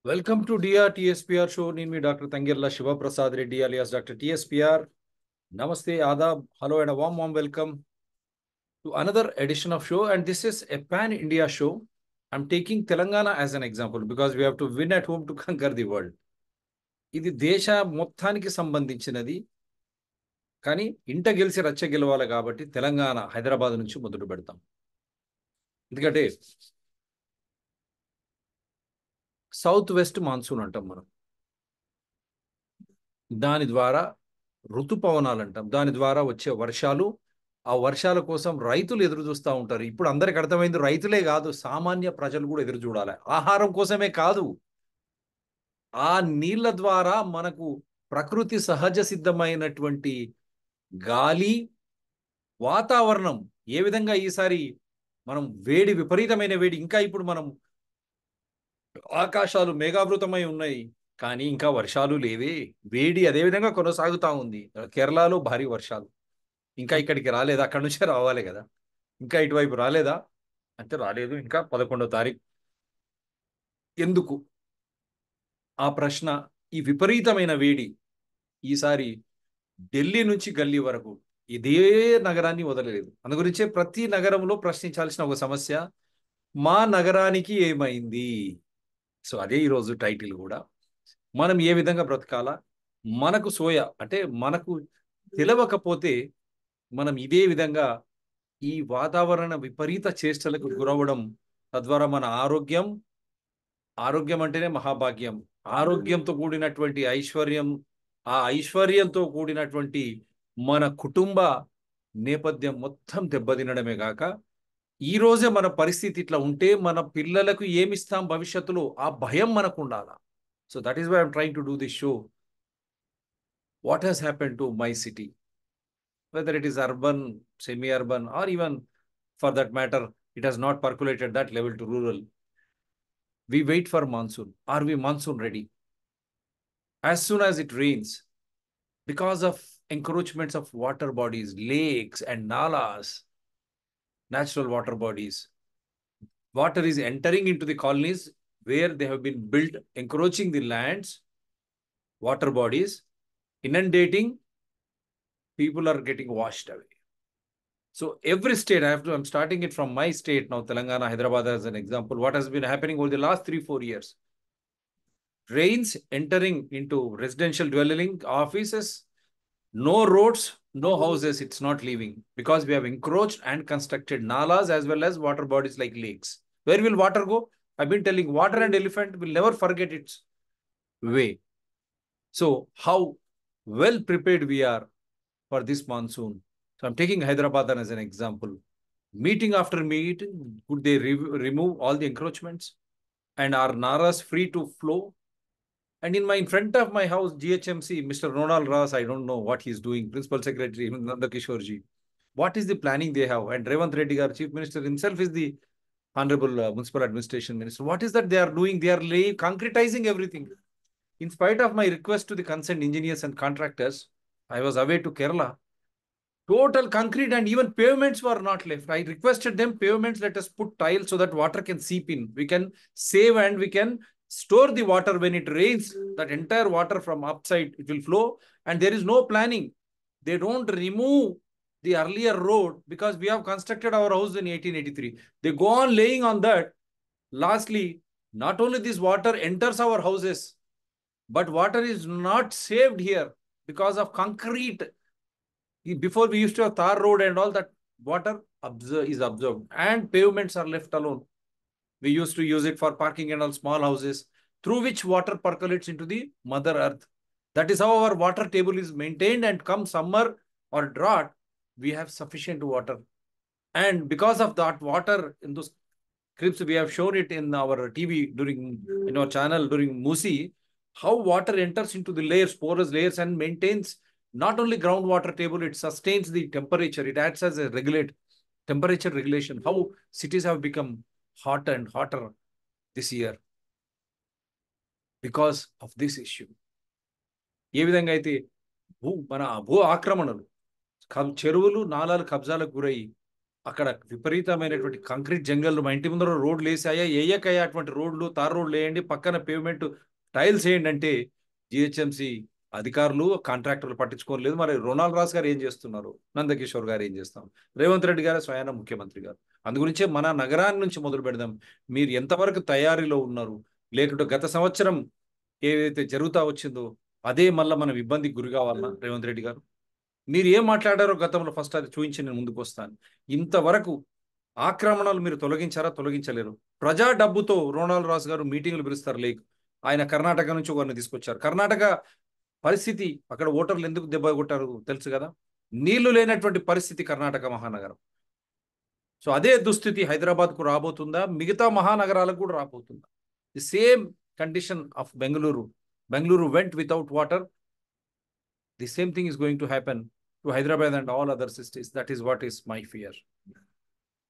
Welcome to DR TSPR show. Name Dr. Tangirla Shiva Prasad Reddy alias Dr. TSPR. Namaste, Adab, hello, and a warm welcome to another edition of show. And this is a pan-India show. I'm taking Telangana as an example because we have to win at home to conquer the world. ఇది దేశ మొత్తానికి సంబంధించినది, కానీ ఇంట గెలిచి రచ్చ గెలవాలి కాబట్టి తెలంగాణ హైదరాబాద్ నుంచి మొదలు పెడతాం. ఎందుకంటే సౌత్ వెస్ట్ మాన్సూన్ అంటాం మనం. దాని ద్వారా ఋతుపవనాలు అంటాం. దాని ద్వారా వచ్చే వర్షాలు, ఆ వర్షాల కోసం రైతులు ఎదురు చూస్తూ ఉంటారు. ఇప్పుడు అందరికి అర్థమైంది, రైతులే కాదు సామాన్య ప్రజలు కూడా ఎదురు చూడాలి. ఆహారం కోసమే కాదు, ఆ నీళ్ల ద్వారా మనకు ప్రకృతి సహజ సిద్ధమైనటువంటి గాలి, వాతావరణం ఏ విధంగా ఈసారి మనం విపరీతమైన వేడి, ఇంకా ఇప్పుడు మనం ఆకాశాలు మేఘావృతమై ఉన్నాయి కానీ ఇంకా వర్షాలు లేవే. వేడి అదే విధంగా కొనసాగుతా ఉంది. కేరళలో భారీ వర్షాలు ఇంకా ఇక్కడికి రాలేదు, అక్కడి నుంచే రావాలి కదా. ఇంకా ఇటువైపు రాలేదా అంటే రాలేదు, ఇంకా 11వ తారీఖు. ఎందుకు ఆ ప్రశ్న? ఈ విపరీతమైన వేడి ఈసారి ఢిల్లీ నుంచి గల్లీ వరకు ఇదే నగరాన్ని వదలలేదు. అందు గురించే ప్రతి నగరంలో ప్రశ్నించాల్సిన ఒక సమస్య, మా నగరానికి ఏమైంది? సో అదే ఈరోజు టైటిల్ కూడా. మనం ఏ విధంగా బ్రతకాలా, మనకు అంటే మనకు తెలవకపోతే మనం ఇదే విధంగా ఈ వాతావరణ విపరీత చేష్టలకు గురవడం, తద్వారా మన ఆరోగ్యం అంటేనే మహాభాగ్యం, ఆరోగ్యంతో కూడినటువంటి ఐశ్వర్యం, ఆ ఐశ్వర్యంతో కూడినటువంటి మన కుటుంబ నేపథ్యం మొత్తం దెబ్బతినడమే కాక, ఈ రోజే మన పరిస్థితి ఇట్లా ఉంటే మన పిల్లలకు ఏమిస్తాం భవిష్యత్తులో, ఆ భయం మనకు ఉండాలా. So that is why I'm trying to do this show. What has happen to my city, whether it is urban, semi-urban, or even for that matter, it has not percolated that level to rural. We wait for monsoon. Are we monsoon ready? As soon as it rains, because of encroachments of water bodies, lakes and nalas, natural water bodies, water is entering into the colonies where they have been built, encroaching the lands, water bodies, inundating, people are getting washed away. So every state, I'm starting it from my state now, Telangana, Hyderabad as an example. What has been happening over the last 3-4 years? Rains entering into residential dwelling, offices, no roads, no houses, it's not leaving because we have encroached and constructed nalas as well as water bodies like lakes. Where will water go? I've been telling, water and elephant will never forget its way. So how well prepared we are for this monsoon? So I'm taking Hyderabad as an example. Meeting after meeting, could they remove all the encroachments? And are naras free to flow? And in front of my house, GHMC, Mr. Ronald Ross, I don't know what he's doing, Principal Secretary Nanda Kishorji. What is the planning they have? And Revanth Reddy, our Chief Minister himself, is the Honorable Municipal Administration Minister. What is that they are doing? They are concretizing everything. In spite of my request to the concerned engineers and contractors, I was away to Kerala. Total concrete and even pavements were not left. I requested them, pavements, let us put tiles so that water can seep in. We can save and we can store the water when it rains. That entire water from upside, it will flow. And there is no planning. They don't remove the earlier road because we have constructed our house in 1883. They go on laying on that. Lastly, not only this water enters our houses, but water is not saved here because of concrete. Before we used to have tar road and all that, water is absorbed and pavements are left alone. We used to use it for parking and all small houses through which water percolates into the mother earth. That is how our water table is maintained, and come summer or drought, we have sufficient water. And because of that water, in those clips we have shown it in our TV during, in our channel during Musi, how water enters into the layers, porous layers, and maintains not only groundwater table, it sustains the temperature. It acts as a temperature regulation. How cities have become hotter and hotter this year because of this issue. ఏ విధంగా అయితే మన భూ ఆక్రమణలు, చెరువులు నాలాలు కబ్జాలకు గురయ్యి అక్కడ విపరీతమైనటువంటి కంక్రీట్ జంగల్లు, మా ఇంటి ముందర రోడ్లు వేసాయా, వేయకయ్యా అటువంటి రోడ్లు, తార్ రోడ్లు వేయండి, పక్కన పేమెంట్ టైల్స్ వేయండి అంటే జిహెచ్ఎంసి అధికారులు కాంట్రాక్టర్లు పట్టించుకోలేదు. మరి రొనాల్డ్ రాస్ గారు ఏం చేస్తున్నారు, నందకిషోర్ గారు ఏం చేస్తాం, రేవంత్ రెడ్డి గారు స్వయాన ముఖ్యమంత్రి గారు. అందుగురించే మన నగరాన్ని నుంచి మొదలు పెడదాం. మీరు ఎంతవరకు తయారీలో ఉన్నారు, లేకుంటే గత సంవత్సరం ఏదైతే జరుగుతా వచ్చిందో అదే మళ్ళీ మనం ఇబ్బందికి గురి కావాలన్నా రేవంత్ రెడ్డి గారు? మీరు ఏం మాట్లాడారో గతంలో ఫస్ట్ అది చూపించి నేను ముందుకు వస్తాను. ఇంతవరకు ఆక్రమణలు మీరు తొలగించారా? తొలగించలేరు. ప్రజా డబ్బుతో రొనాల్డ్ రాస్ గారు మీటింగ్లు పిలుస్తారు. లేక్ ఆయన కర్ణాటక నుంచి ఒకరిని తీసుకొచ్చారు. కర్ణాటక పరిస్థితి, అక్కడ ఓటర్లు ఎందుకు దెబ్బ కొట్టారు తెలుసు కదా. నీళ్లు లేనటువంటి పరిస్థితి కర్ణాటక మహానగరం. సో అదే దుస్థితి హైదరాబాద్కు రాబోతుందా, మిగతా మహానగరాలకు కూడా రాబోతుందా? The same condition of Bengaluru. Bengaluru went without water. The same thing is going to happen to Hyderabad and all other cities. That is what is my fear.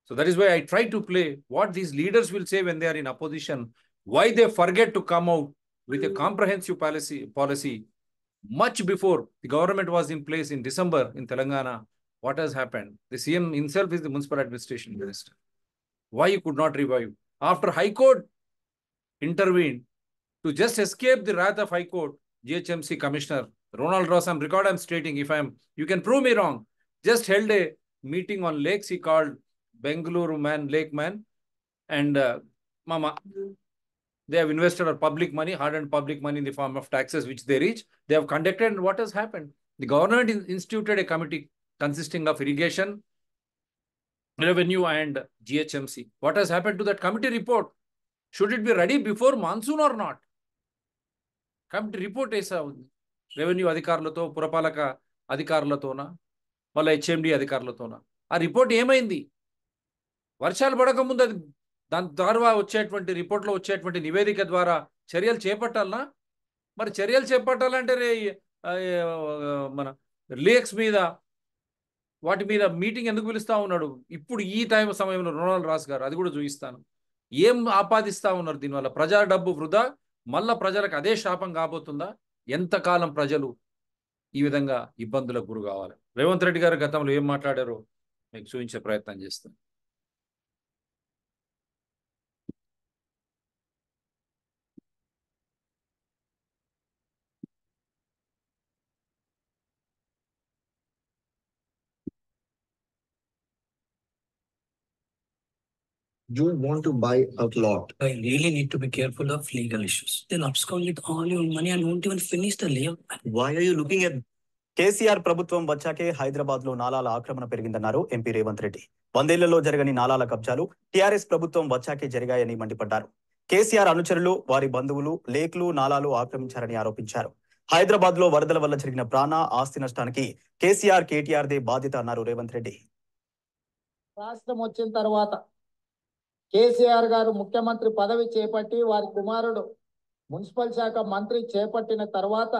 So that is why I try to play what these leaders will say when they are in opposition, why they forget to come out with a comprehensive policy much before the government was in place in December in Telangana. What has happened? The CM himself is the municipal administration minister. Why you could not revive? After High Court intervened to just escape the wrath of High Court, GHMC Commissioner Ronald Ross, on record I'm stating, you can prove me wrong, just held a meeting on lakes he called Bengaluru Lake Man, and Mama, they have invested our public money, hard-earned public money in the form of taxes which they reach. They have conducted, and what has happened? The government instituted a committee consisting of irrigation, revenue and GHMC. What has happened to that committee report? Should it be ready before monsoon or not? Committee report ऐसा revenue అధికారులతో, పురపాలక అధికారులతోనా, మళ్ళీ HMD అధికారులతోనా? ఆ report ఏమైంది? వర్షాలు పడకముందు అది దాని ద్వారా వచ్చేటువంటి రిపోర్ట్లో వచ్చేటువంటి నివేదిక ద్వారా చర్యలు చేపట్టాలనా? మరి చర్యలు చేపట్టాలంటే మన లేక్స్ మీద, వాటి మీద మీటింగ్ ఎందుకు పిలుస్తా ఉన్నాడు ఇప్పుడు ఈ సమయంలో రొనాల్డ్ రాస్ గారు? అది కూడా చూపిస్తాను. ఏం ఆపాదిస్తా ఉన్నారు దీనివల్ల? ప్రజా డబ్బు వృధా, మళ్ళా ప్రజలకు అదే శాపం కాబోతుందా? ఎంతకాలం ప్రజలు ఈ విధంగా ఇబ్బందులకు గురి కావాలి? రేవంత్ రెడ్డి గారు గతంలో ఏం మాట్లాడారో మీకు చూపించే ప్రయత్నం చేస్తాను. You want to buy a lot. I really need to be careful of legal issues. They'll abscond with all your money and won't even finish the layout. Why are you looking at KCR ప్రభుత్వం వచ్చాకే హైదరాబాద్ లో నాలాల ఆక్రమణ పెరిగిందన్నారు MP Revanth Reddy. 100 ఏళ్లలో జరగని నాలాల కబ్జాలు TRS ప్రభుత్వం వచ్చాకే జరిగాయని మండిపడ్డారు. కేసీఆర్ అనుచరులు, వారి బంధువులు లేక్లు, నాలాలు ఆక్రమించారని ఆరోపించారు. హైదరాబాద్ లో వరదల వల్ల జరిగిన ప్రాణ, ఆస్తి నష్టానికి కేసీఆర్, కేటీఆర్ దే బాధ్యత అన్నారు రేవంత్ రెడ్డి. రాష్ట్రం వచ్చిన తర్వాత కేసీఆర్ గారు ముఖ్యమంత్రి పదవి చేపట్టి వారి కుమారుడు మున్సిపల్ శాఖ మంత్రి చేపట్టిన తర్వాత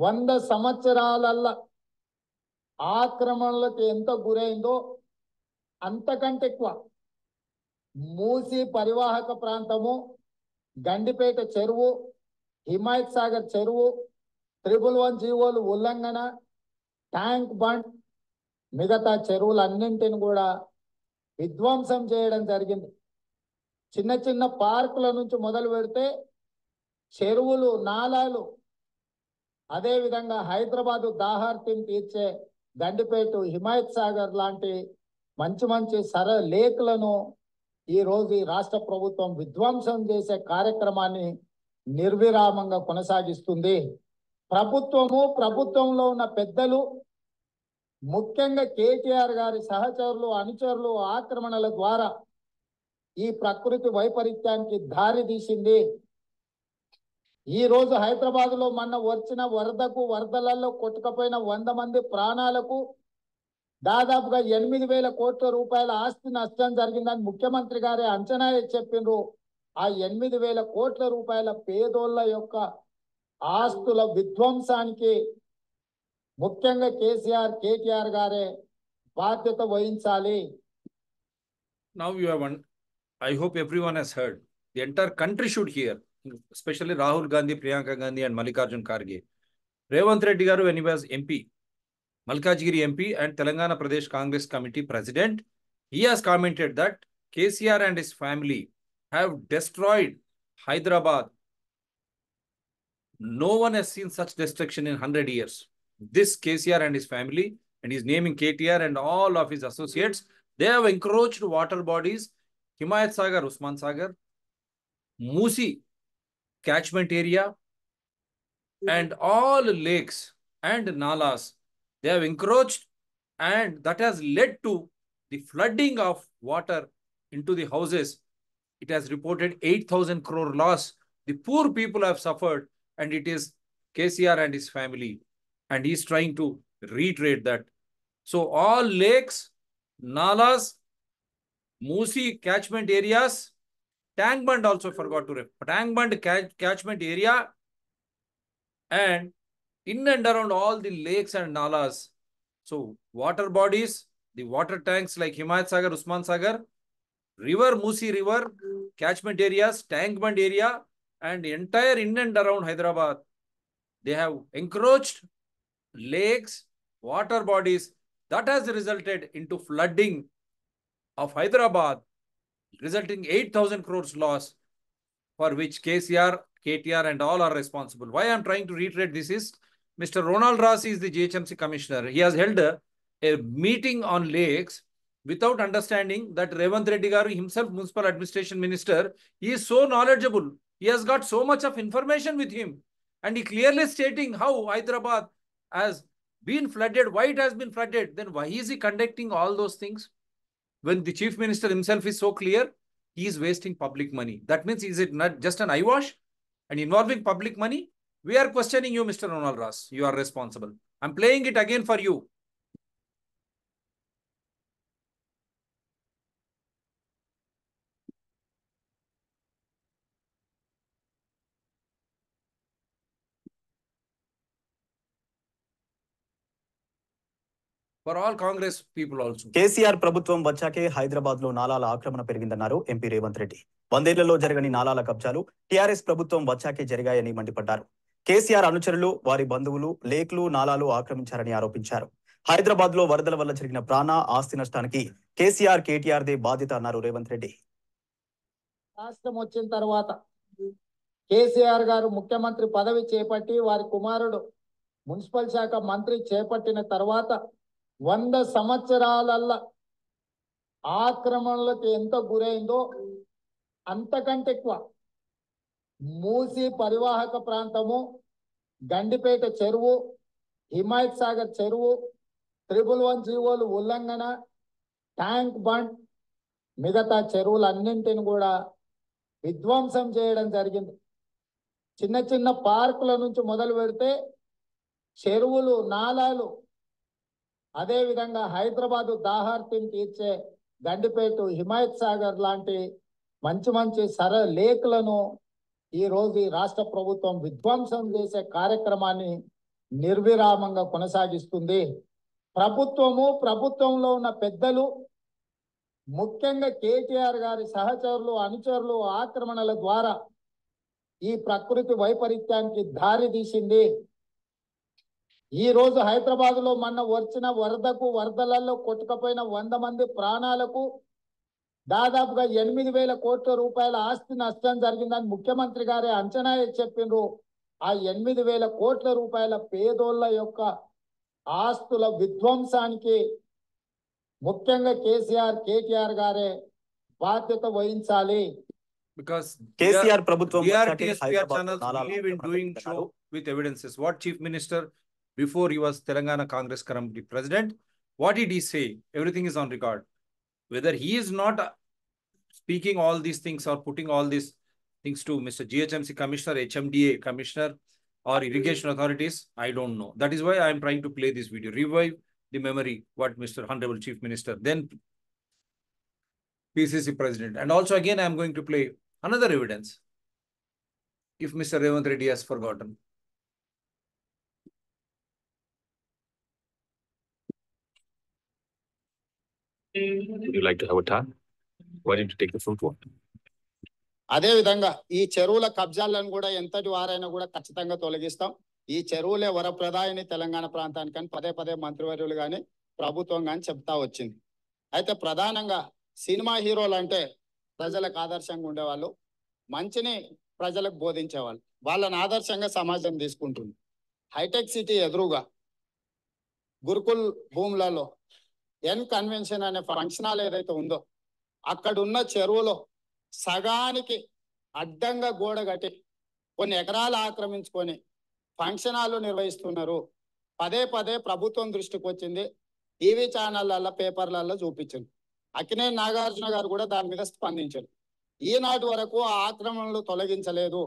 100 సంవత్సరాలల్ల ఆక్రమణలకు ఎంత గురైందో అంతకంటే ఎక్కువ మూసి పరివాహక ప్రాంతము, గండిపేట చెరువు, హిమాయత్ సాగర్ చెరువు, 111 జీవోలు ఉల్లంఘన, ట్యాంక్ బండ్, మిగతా చెరువులన్నింటిని కూడా విధ్వంసం చేయడం జరిగింది. చిన్న చిన్న పార్కుల నుంచి మొదలు పెడితే చెరువులు, నాలాలు, అదేవిధంగా హైదరాబాదు దాహార్తిని తీర్చే గండిపేట, హిమాయత్ సాగర్ లాంటి మంచి మంచి లేకులను ఈరోజు ఈ రాష్ట్ర ప్రభుత్వం విధ్వంసం చేసే కార్యక్రమాన్ని నిర్విరామంగా కొనసాగిస్తుంది. ప్రభుత్వంలో ఉన్న పెద్దలు, ముఖ్యంగా కేటీఆర్ గారి సహచరులు, అనుచరులు ఆక్రమణల ద్వారా ఈ ప్రకృతి వైపరీత్యానికి దారి తీసింది. ఈ రోజు హైదరాబాద్ లో మొన్న వచ్చిన వరదలలో కొట్టుకపోయిన 100 మంది ప్రాణాలకు దాదాపుగా 8,000 కోట్ల రూపాయల ఆస్తి నష్టం జరిగిందని ముఖ్యమంత్రి గారే అంచనా చెప్పిండ్రు. ఆ 8,000 కోట్ల రూపాయల పేదోళ్ల యొక్క ఆస్తుల విధ్వంసానికి ముఖ్యంగా కేసీఆర్, కేటీఆర్ గారే బాధ్యత వహించాలి. Now you have one. I hope everyone has heard. The entire country should hear, especially Rahul Gandhi, Priyanka Gandhi and Mallikarjun Kharge. Revanth Reddy garu, when he was MP, Malkajgiri MP and Telangana Pradesh Congress Committee President, he has commented that KCR and his family have destroyed Hyderabad. No one has seen such destruction in 100 years. This KCR and his family, and he's naming KTR and all of his associates, they have encroached water bodies, Himayat Sagar, Usman Sagar, Musi catchment area, and all lakes and nalas. They have encroached, and that has led to the flooding of water into the houses. It has reported 8,000 crore loss. The poor people have suffered, and it is KCR and his family, and he's trying to reiterate that. So all lakes, nalas, Musi catchment areas, Tank Bund also forgot to refer. Tank Bund catchment area, and in and around all the lakes and nalas. So water bodies, the water tanks like Himayat Sagar, Usman Sagar, river, Musi river, catchment areas, Tank Bund area, and entire in and around Hyderabad, they have encroached lakes, water bodies. That has resulted into flooding of Hyderabad, resulting 8,000 crores loss, for which KCR, KTR and all are responsible. Why I'm trying to reiterate this is, Mr. Ronald Ross is the GHMC commissioner. He has held a meeting on lakes without understanding that Revanth Reddy Garu himself, municipal administration minister, he is so knowledgeable. He has got so much of information with him. And he clearly stating how Hyderabad has been flooded, why it has been flooded. Then why is he conducting all those things? When the chief minister himself is so clear, he is wasting public money. That means, is it not just an eyewash and involving public money? We are questioning you, Mr. Ronald Ross. You are responsible. I'm playing it again for you. For all Congress people also. KCR ప్రభుత్వం వచ్చాకే హైదరాబాద్ లో నాలాల ఆక్రమణ పెరిగిందన్నారు MP Revanth Reddy. 100 ఏళ్లలో జరగని నాలాల కబ్జాలు TRS ప్రభుత్వం వచ్చాకే జరిగాయని మండిపడ్డారు. కేసీఆర్ అనుచరులు, వారి బంధువులు లేక్లు, నాలాలు ఆక్రమించారని ఆరోపించారు. హైదరాబాద్ లో వరదల వల్ల జరిగిన ప్రాణ, ఆస్తి నష్టానికి కేసీఆర్, కేటీఆర్ దే బాధ్యత అన్నారు రేవంత్ రెడ్డి. రాష్ట్రం వచ్చిన తర్వాత కేసీఆర్ గారు ముఖ్యమంత్రి పదవి చేపట్టి వారి కుమారుడు మున్సిపల్ శాఖ మంత్రి చేపట్టిన తర్వాత 100 సంవత్సరాలల్లా ఆక్రమణలకు ఎంత గురైందో అంతకంటే ఎక్కువ మూసి పరివాహక ప్రాంతము, గండిపేట చెరువు, హిమాయత్ సాగర్ చెరువు, 111 జీవోలు ఉల్లంఘన, ట్యాంక్ బండ్, మిగతా చెరువులన్నింటిని కూడా విధ్వంసం చేయడం జరిగింది. చిన్న చిన్న పార్కుల నుంచి మొదలు పెడితే చెరువులు, నాలాలు, అదేవిధంగా హైదరాబాదు దాహార్తిని తీర్చే గండిపేట, హిమాయత్ సాగర్ లాంటి మంచి మంచి లేక్లను ఈరోజు ఈ రాష్ట్ర ప్రభుత్వం విధ్వంసం చేసే కార్యక్రమాన్ని నిర్విరామంగా కొనసాగిస్తుంది. ప్రభుత్వంలో ఉన్న పెద్దలు, ముఖ్యంగా కేటీఆర్ గారి సహచరులు, అనుచరులు ఆక్రమణల ద్వారా ఈ ప్రకృతి వైపరీత్యానికి దారి తీసింది. ఈ రోజు హైదరాబాద్ లో మొన్న వచ్చిన వరదలలో కొట్టుకపోయిన 100 మంది ప్రాణాలకు దాదాపుగా 8,000 కోట్ల రూపాయల ఆస్తి నష్టం జరిగిందని ముఖ్యమంత్రి గారే అంచనా చెప్పిండ్రు. ఆ 8,000 కోట్ల రూపాయల పేదోళ్ల యొక్క ఆస్తుల విధ్వంసానికి ముఖ్యంగా కేసీఆర్, కేటీఆర్ గారే బాధ్యత వహించాలి. Because కేసీఆర్ ప్రభుత్వం DRTSPR channels believe in doing show with evidences. What Chief Minister, before he was Telangana Congress Committee President, what did he say? Everything is on record. Whether he is not speaking all these things or putting all these things to Mr. GHMC Commissioner, HMDA Commissioner or irrigation authorities, I don't know. That is why I am trying to play this video. Revive the memory what Mr. Honorable Chief Minister, then PCC President. And also again, I am going to play another evidence if Mr. Revanth Reddy has forgotten. Would you like to have a talk? Why didn't you take the fruit one? అదే విధంగా ఈ చెరువుల కబ్జాలను కూడా ఎంతటి వారైనా కూడా ఖచ్చితంగా తొలగిస్తాం. ఈ చెరువులే వరప్రదాయని తెలంగాణ ప్రాంతానికని పదే మంత్రివర్యులు కానీ ప్రభుత్వం కానీ చెప్తా వచ్చింది. అయితే ప్రధానంగా సినిమా హీరోలు అంటే ప్రజలకు ఆదర్శంగా ఉండేవాళ్ళు, మంచిని ప్రజలకు బోధించేవాళ్ళు. వాళ్ళని ఆదర్శంగా సమాజం తీసుకుంటుంది. హైటెక్ సిటీ ఎదురుగా గురుకుల్ భూములలో ఎన్ కన్వెన్షన్ అనే ఫంక్షన్ హాల్ ఏదైతే ఉందో అక్కడున్న చెరువులో సగానికి అడ్డంగా గోడ కట్టి కొన్ని ఎకరాలు ఆక్రమించుకొని ఫంక్షన్ హాల్ నిర్వహిస్తున్నారు. పదే పదే ప్రభుత్వం దృష్టికి వచ్చింది, టీవీ ఛానళ్ళల్లో పేపర్లలో చూపించింది. అక్కినేని నాగార్జున గారు కూడా దాని మీద స్పందించారు. ఈనాటి వరకు ఆ ఆక్రమణలు తొలగించలేదు.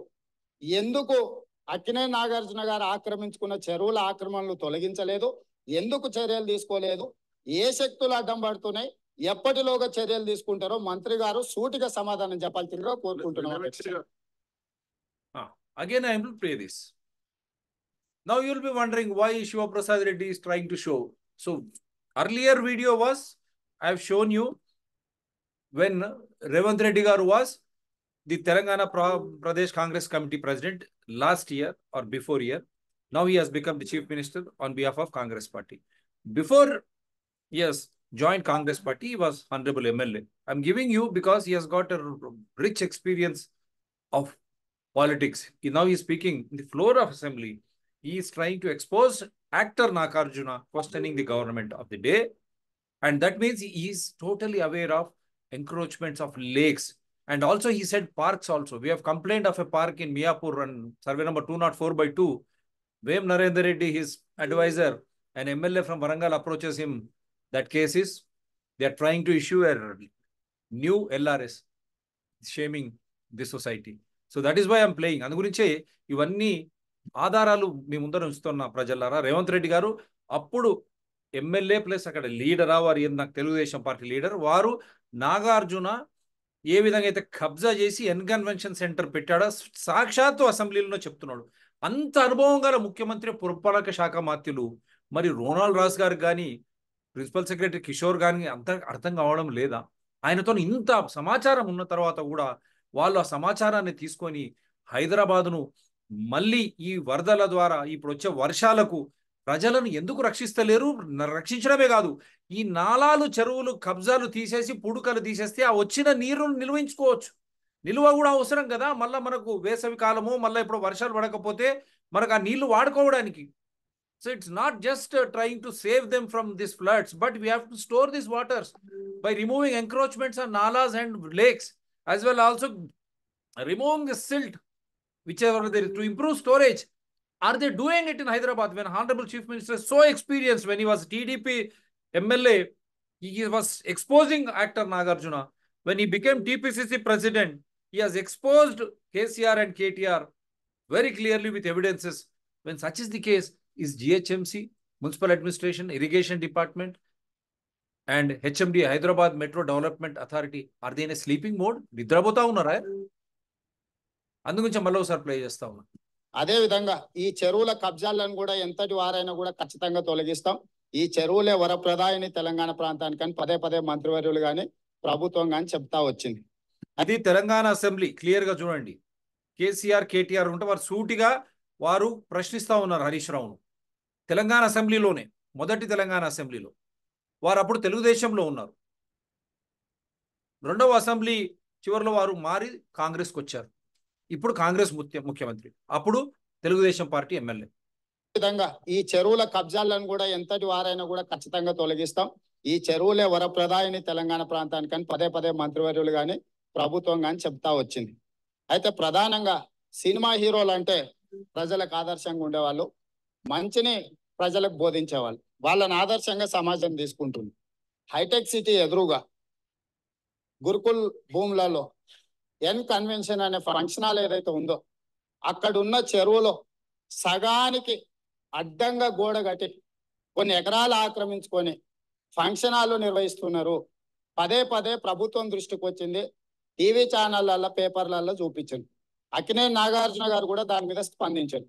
ఎందుకు అక్కినేని నాగార్జున గారు ఆక్రమించుకున్న చెరువుల ఆక్రమణలు తొలగించలేదు? ఎందుకు చర్యలు తీసుకోలేదు? ఏ శక్తులు అడ్డం పడుతున్నాయి? ఎప్పటిలోగా చర్యలు తీసుకుంటారో మంత్రి గారు సూటిగా సమాధానం చెప్పాల్సిందిగా కోరుకుంటున్నాను. Again, I will play this. Now you will be wondering why Shiva Prasad Reddy is trying to show. So earlier video was, I have shown you when Revanth Reddy garu was the Telangana Pradesh Congress Committee president last year or before year. Now he has become the chief minister on behalf of Congress party. Before he has joined Congress party, he was honorable MLA. I'm giving you because he has got a rich experience of politics. Now he is speaking in the floor of assembly. He is trying to expose actor Nagarjuna questioning the government of the day. And that means he is totally aware of encroachments of lakes. And also he said parks also. We have complained of a park in Miyapur and survey number 204/2. Vem Narendra Reddy, his advisor, an MLA from Warangal approaches him. That case is, they are trying to issue a new LRS, shaming this society. So that is why I'm playing. అందు గురించే ఇవన్నీ ఆధారాలు మీ ముందర ఉంచుతున్న ప్రజలారా. రేవంత్ రెడ్డి గారు అప్పుడు MLA plus అక్కడ లీడరా వారు, నాకు తెలుగుదేశం పార్టీ లీడర్, వారు నాగార్జున ఏ విధంగా అయితే కబ్జా చేసి ఎన్ కన్వెన్షన్ సెంటర్ పెట్టాడో సాక్షాత్తు అసెంబ్లీలో చెప్తున్నాడు. అంత అనుభవం గల ముఖ్యమంత్రి, పురపాలక శాఖ మంత్రులు మరి రోనాల్డ్ రాస్ గారికి కానీ ప్రిన్సిపల్ సెక్రటరీ కిషోర్ గారికి అంత అర్థం కావడం లేదా? ఆయనతో ఇంత సమాచారం ఉన్న తర్వాత కూడా వాళ్ళు ఆ సమాచారాన్ని తీసుకొని హైదరాబాదును మళ్ళీ ఈ వరదల ద్వారా ఇప్పుడు వచ్చే వర్షాలకు ప్రజలను ఎందుకు రక్షిస్తలేరు? రక్షించడమే కాదు, ఈ నాలాలు, చెరువులు, కబ్జాలు తీసేసి పుడుకలు తీసేస్తే ఆ వచ్చిన నీరును నిల్వించుకోవచ్చు. నిల్వ కూడా అవసరం కదా. మళ్ళీ మనకు వేసవి కాలము, మళ్ళీ ఇప్పుడు వర్షాలు పడకపోతే మనకు ఆ నీళ్లు వాడుకోవడానికి. So it's not just trying to save them from these floods, but we have to store these waters by removing encroachments on nalas and lakes, as well also removing the silt, whichever there is, to improve storage. Are they doing it in Hyderabad when Honorable Chief Minister is so experienced? When he was TDP MLA, he was exposing actor Nagarjuna. When he became TPCC president, he has exposed KCR and KTR very clearly with evidences. When such is the case, is GHMC, Municipal Administration, Irrigation Department, and HMD, Hyderabad Metro Development Authority, are they in a sleeping mode? నిద్రపోతా ఉన్నారా? అందుగురించి మళ్ళీ ఒకసారి play చేస్తా ఉన్నా. అదే విధంగా ఈ చెరువుల కబ్జాలను కూడా ఎంతటి వారైనా కూడా ఖచ్చితంగా తొలగిస్తాం. ఈ చెరువులే వరప్రదాయని తెలంగాణ ప్రాంతానికి అని పదే పదే మంత్రివర్యులు కానీ ప్రభుత్వం కానీ చెప్తా వచ్చింది. అది తెలంగాణ అసెంబ్లీ క్లియర్ గా చూడండి. కేసీఆర్, కేటీఆర్ ఉంటే వారు సూటిగా వారు ప్రశ్నిస్తా ఉన్నారు హరీష్ రావును. తెలంగాణ అసెంబ్లీలోనే, మొదటి తెలంగాణ అసెంబ్లీలో వారు అప్పుడు తెలుగుదేశంలో ఉన్నారు. రెండవ అసెంబ్లీ చివరిలో వారు మారి కాంగ్రెస్కి వచ్చారు. ఇప్పుడు కాంగ్రెస్ ముఖ్యమంత్రి, అప్పుడు తెలుగుదేశం పార్టీ ఎమ్మెల్యే. విధంగా ఈ చెరువుల కబ్జాలను కూడా ఎంతటి వారైనా కూడా ఖచ్చితంగా తొలగిస్తాం. ఈ చెరువులే వరప్రదాయని తెలంగాణ ప్రాంతానికి అని పదే పదే మంత్రివర్యులు కానీ ప్రభుత్వం కానీ చెప్తా వచ్చింది. అయితే ప్రధానంగా సినిమా హీరోలు అంటే ప్రజలకు ఆదర్శంగా ఉండేవాళ్ళు, మంచిని ప్రజలకు బోధించేవాళ్ళు. వాళ్ళని ఆదర్శంగా సమాజం తీసుకుంటుంది. హైటెక్ సిటీ ఎదురుగా గురుకుల్ భూములలో ఎన్ కన్వెన్షన్ అనే ఫంక్షన్ హాల్ ఏదైతే ఉందో అక్కడున్న చెరువులో సగానికి అడ్డంగా గోడ కట్టి కొన్ని ఎకరాలు ఆక్రమించుకొని ఫంక్షన్ హాల్ నిర్వహిస్తున్నారు. పదే పదే ప్రభుత్వం దృష్టికి వచ్చింది, టీవీ ఛానళ్ళల్లో పేపర్లలో చూపించారు. అక్కినేని నాగార్జున గారు కూడా దాని మీద స్పందించారు.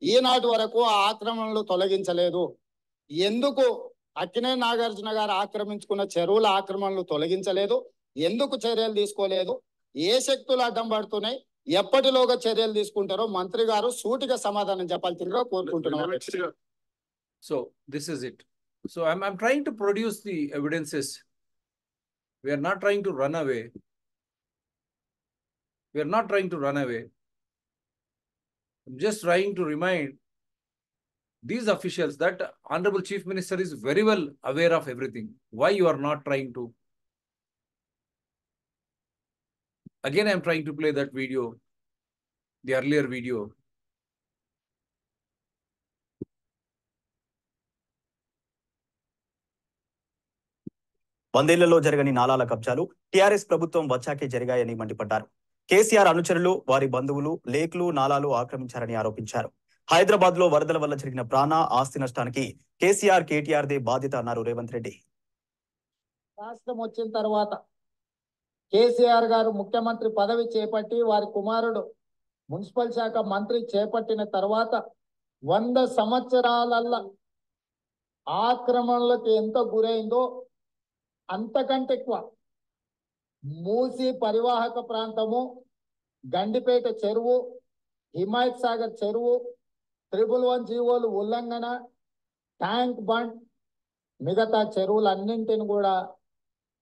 ఈనాటి వరకు ఆ ఆక్రమణలు తొలగించలేదు. ఎందుకు అక్కినేని నాగార్జున గారు ఆక్రమించుకున్న చెరువుల ఆక్రమణలు తొలగించలేదు? ఎందుకు చర్యలు తీసుకోలేదు? ఏ శక్తులు అడ్డం పడుతున్నాయి? ఎప్పటిలోగా చర్యలు తీసుకుంటారో మంత్రి గారు సూటిగా సమాధానం చెప్పాల్సిందిగా కోరుకుంటున్నాను. So this is it. So I'm trying to produce the evidences We are not trying to run away. We are not trying to run away. I'm just trying to remind these officials that Honorable Chief Minister is very well aware of everything. Why you are not trying to? Again, I'm trying to play that video, the earlier video. వందేళ్లలో జరగని నాలాల కబ్జాలు TRS ప్రభుత్వం వచ్చాకే జరిగాయని మండిపడ్డారు. కేసీఆర్ అనుచరులు వారి బంధువులు లేక్లు నాలాలు ఆక్రమించారని ఆరోపించారు. హైదరాబాద్ లో వరదల వల్ల జరిగిన ప్రాణ ఆస్తి నష్టానికి కేసీఆర్ కేటీఆర్ దే బాధ్యత అన్నారు రేవంత్ రెడ్డి. రాష్ట్రం వచ్చిన తర్వాత కేసీఆర్ గారు ముఖ్యమంత్రి పదవి చేపట్టి వారి కుమారుడు మున్సిపల్ శాఖ మంత్రి చేపట్టిన తర్వాత 100 సంవత్సరాలల్ల ఆక్రమణలకు ఎంత గురైందో అంతకంటే ఎక్కువ మూసి పరివాహక ప్రాంతము, గండిపేట చెరువు, హిమాయత్ సాగర్ చెరువు, 111 జీవోలు ఉల్లంఘన, ట్యాంక్ బండ్, మిగతా చెరువులన్నింటిని కూడా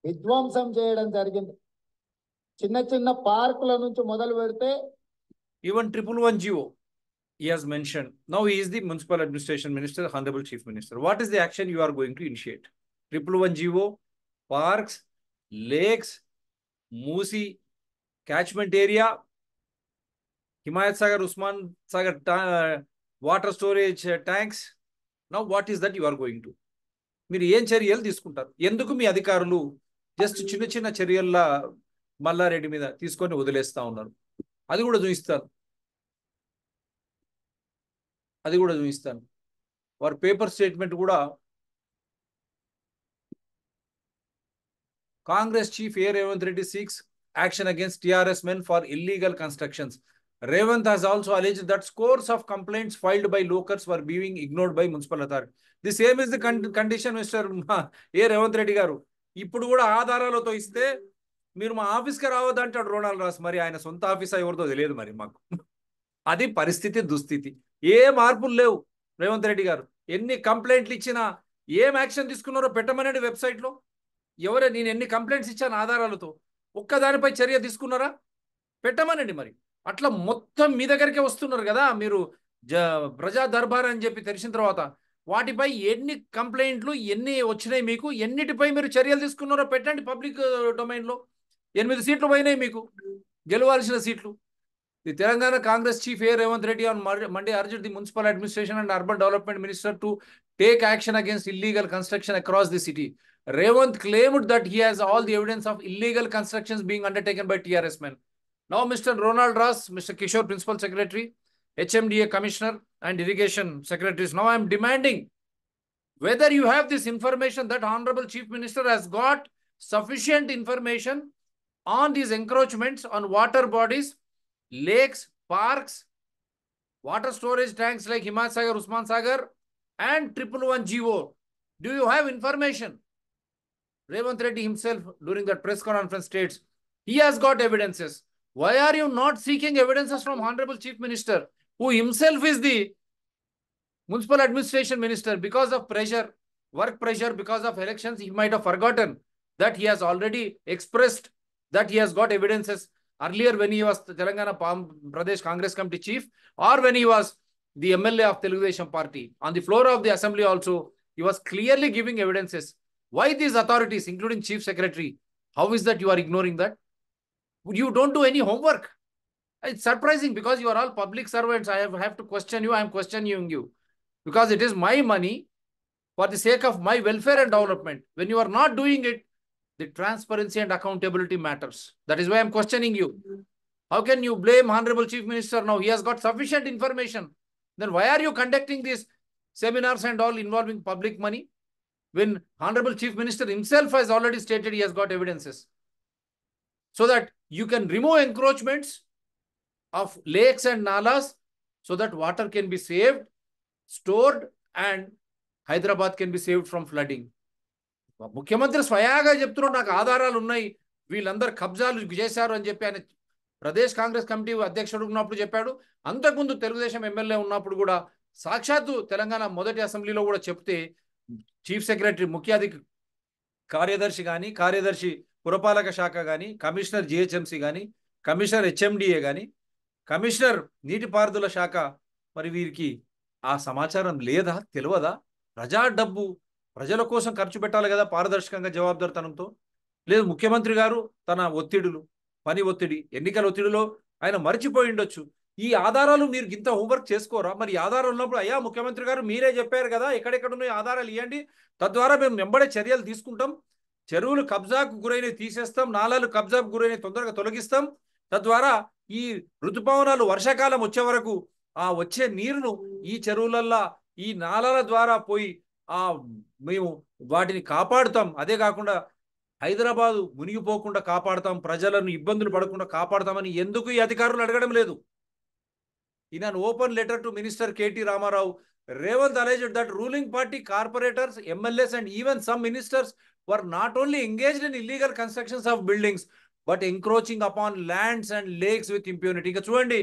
విధ్వంసం చేయడం జరిగింది. చిన్న చిన్న పార్కుల నుంచి మొదలు పెడితే even 111 GO he has mentioned. Now he is the Municipal Administration Minister, Honorable Chief Minister. What is the action you are going to initiate? 111 GO, parks, lakes, Musi catchment area, Himayat Sagar, Usman Sagar water storage tanks. Now what is that you are going to? మీరు ఏం చర్యలు తీసుకుంటారు? ఎందుకు మీ అధికారులు just చిన్న చిన్న చర్యల్లా మల్లారెడ్డి మీద తీసుకొని వదిలేస్తా ఉన్నారు? అది కూడా చూపిస్తాను. వారి పేపర్ స్టేట్మెంట్ కూడా Congress chief A Revanth Reddy seeks action against TRS men for illegal constructions. Revant has also alleged that scores of complaints filed by locals were being ignored by municipal authority. The same is the condition, Mr. ఏ రేవంత్ రెడ్డి గారు. ఇప్పుడు కూడా ఆధారాలతో ఇస్తే మీరు మా ఆఫీస్కి రావద్దంటాడు Ronald Ross. మరి ఆయన సొంత ఆఫీస్ ఎవరితో తెలియదు మరి మాకు. అది పరిస్థితి, దుస్థితి. ఏ మార్పులు లేవు. రేవంత్ రెడ్డి గారు ఎన్ని కంప్లైంట్లు ఇచ్చినా ఏం యాక్షన్ తీసుకున్నారో పెట్టమనండి వెబ్సైట్లో. నేను ఎన్ని కంప్లైంట్స్ ఇచ్చాను ఆధారాలతో, ఒక్కదానిపై చర్య తీసుకున్నారా? పెట్టమనండి. మరి అట్లా మొత్తం మీ దగ్గరికే వస్తున్నారు కదా. మీరు ప్రజా దర్బార్ అని చెప్పి తెలిసిన తర్వాత వాటిపై ఎన్ని కంప్లైంట్లు ఎన్ని వచ్చినాయి, మీకు ఎన్నిటిపై మీరు చర్యలు తీసుకున్నారో పెట్టండి పబ్లిక్ డొమైన్లో. 8 సీట్లు పోయినాయి మీకు, గెలవాల్సిన సీట్లు. The Telangana Congress Chief A. Ravant Reddy on Monday urged the Municipal Administration and Urban Development Minister to take action against illegal construction across the city. Ravant claimed that he has all the evidence of illegal constructions being undertaken by TRS men. Now, Mr. Ronald Ross, Mr. Kishore, Principal Secretary, HMDA Commissioner and Irrigation Secretaries, now I am demanding whether you have this information that Honorable Chief Minister has got sufficient information on these encroachments on water bodies, lakes, parks, water storage tanks like Himayat Sagar, Usman Sagar and 111 GO. Do you have information? Ravant Reddy himself during that press conference states he has got evidences. Why are you not seeking evidences from Honorable Chief Minister, who himself is the Municipal Administration Minister? Because of pressure, work pressure, because of elections, he might have forgotten that he has already expressed that he has got evidences earlier when he was the Telangana Pradesh Congress Committee Chief, or when he was the MLA of Telugu Desam Party. On the floor of the assembly also, he was clearly giving evidences. Why these authorities, including Chief Secretary, how is that you are ignoring that? You don't do any homework. It's surprising because you are all public servants. I have to question you. I am questioning you because it is my money for the sake of my welfare and development. When you are not doing it, the transparency and accountability matters. That is why I am questioning you. How can you blame Honorable Chief Minister now? He has got sufficient information. Then why are you conducting these seminars and all involving public money when Honorable Chief Minister himself has already stated he has got evidences? So that you can remove encroachments of lakes and nalas so that water can be saved, stored, and Hyderabad can be saved from flooding. ముఖ్యమంత్రి స్వయాగా చెప్తున్నాడు నాకు ఆధారాలు ఉన్నాయి, వీళ్ళందరూ కబ్జాలు చేశారు అని చెప్పి ఆయన ప్రదేశ్ కాంగ్రెస్ కమిటీ అధ్యక్షుడు ఉన్నప్పుడు చెప్పాడు. అంతకుముందు తెలుగుదేశం ఎమ్మెల్యే ఉన్నప్పుడు కూడా సాక్షాత్తు తెలంగాణ మొదటి అసెంబ్లీలో కూడా చెప్తే చీఫ్ సెక్రటరీ కార్యదర్శి కానీ కార్యదర్శి పురపాలక శాఖ కానీ, కమిషనర్ జిహెచ్ఎంసి కానీ, కమిషనర్ హెచ్ఎండిఏ కానీ, కమిషనర్ నీటిపారుదల శాఖ, మరి వీరికి ఆ సమాచారం లేదా, తెలియదా? ప్రజా డబ్బు ప్రజల కోసం ఖర్చు పెట్టాలి కదా పారదర్శకంగా, జవాబుదారితనంతో. లేదు ముఖ్యమంత్రి గారు తన ఒత్తిడులు, పని ఒత్తిడి, ఎన్నికల ఒత్తిడిలో ఆయన మర్చిపోయి ఉండొచ్చు. ఈ ఆధారాలు మీరు ఇంత హోంవర్క్ చేసుకోరా? మరి ఆధారాలు ఉన్నప్పుడు అయ్యా ముఖ్యమంత్రి గారు మీరే చెప్పారు కదా, ఎక్కడెక్కడ ఉన్నాయి ఆధారాలు ఇవ్వండి, తద్వారా మేము వెంబడే చర్యలు తీసుకుంటాం, చెరువులు కబ్జాకు గురైనవి తీసేస్తాం, నాలాలు కబ్జాకు గురైనవి తొందరగా తొలగిస్తాం, తద్వారా ఈ ఋతుపవనాలు వర్షాకాలం వచ్చే వరకు ఆ వచ్చే నీరును ఈ చెరువులల్లా ఈ నాలాల ద్వారా పోయి మేము వాటిని కాపాడుతాం. అదే కాకుండా హైదరాబాదు మునిగిపోకుండా కాపాడుతాం, ప్రజలను ఇబ్బందులు పడకుండా కాపాడుతామని ఎందుకు ఈ అధికారులు అడగడం లేదు? In an open letter to Minister K.T. Ramarao, Revanth alleged that ruling party corporators, MLAs and even some ministers were not only engaged in illegal constructions of buildings, but encroaching upon lands and lakes with impunity. ఇక చూడండి,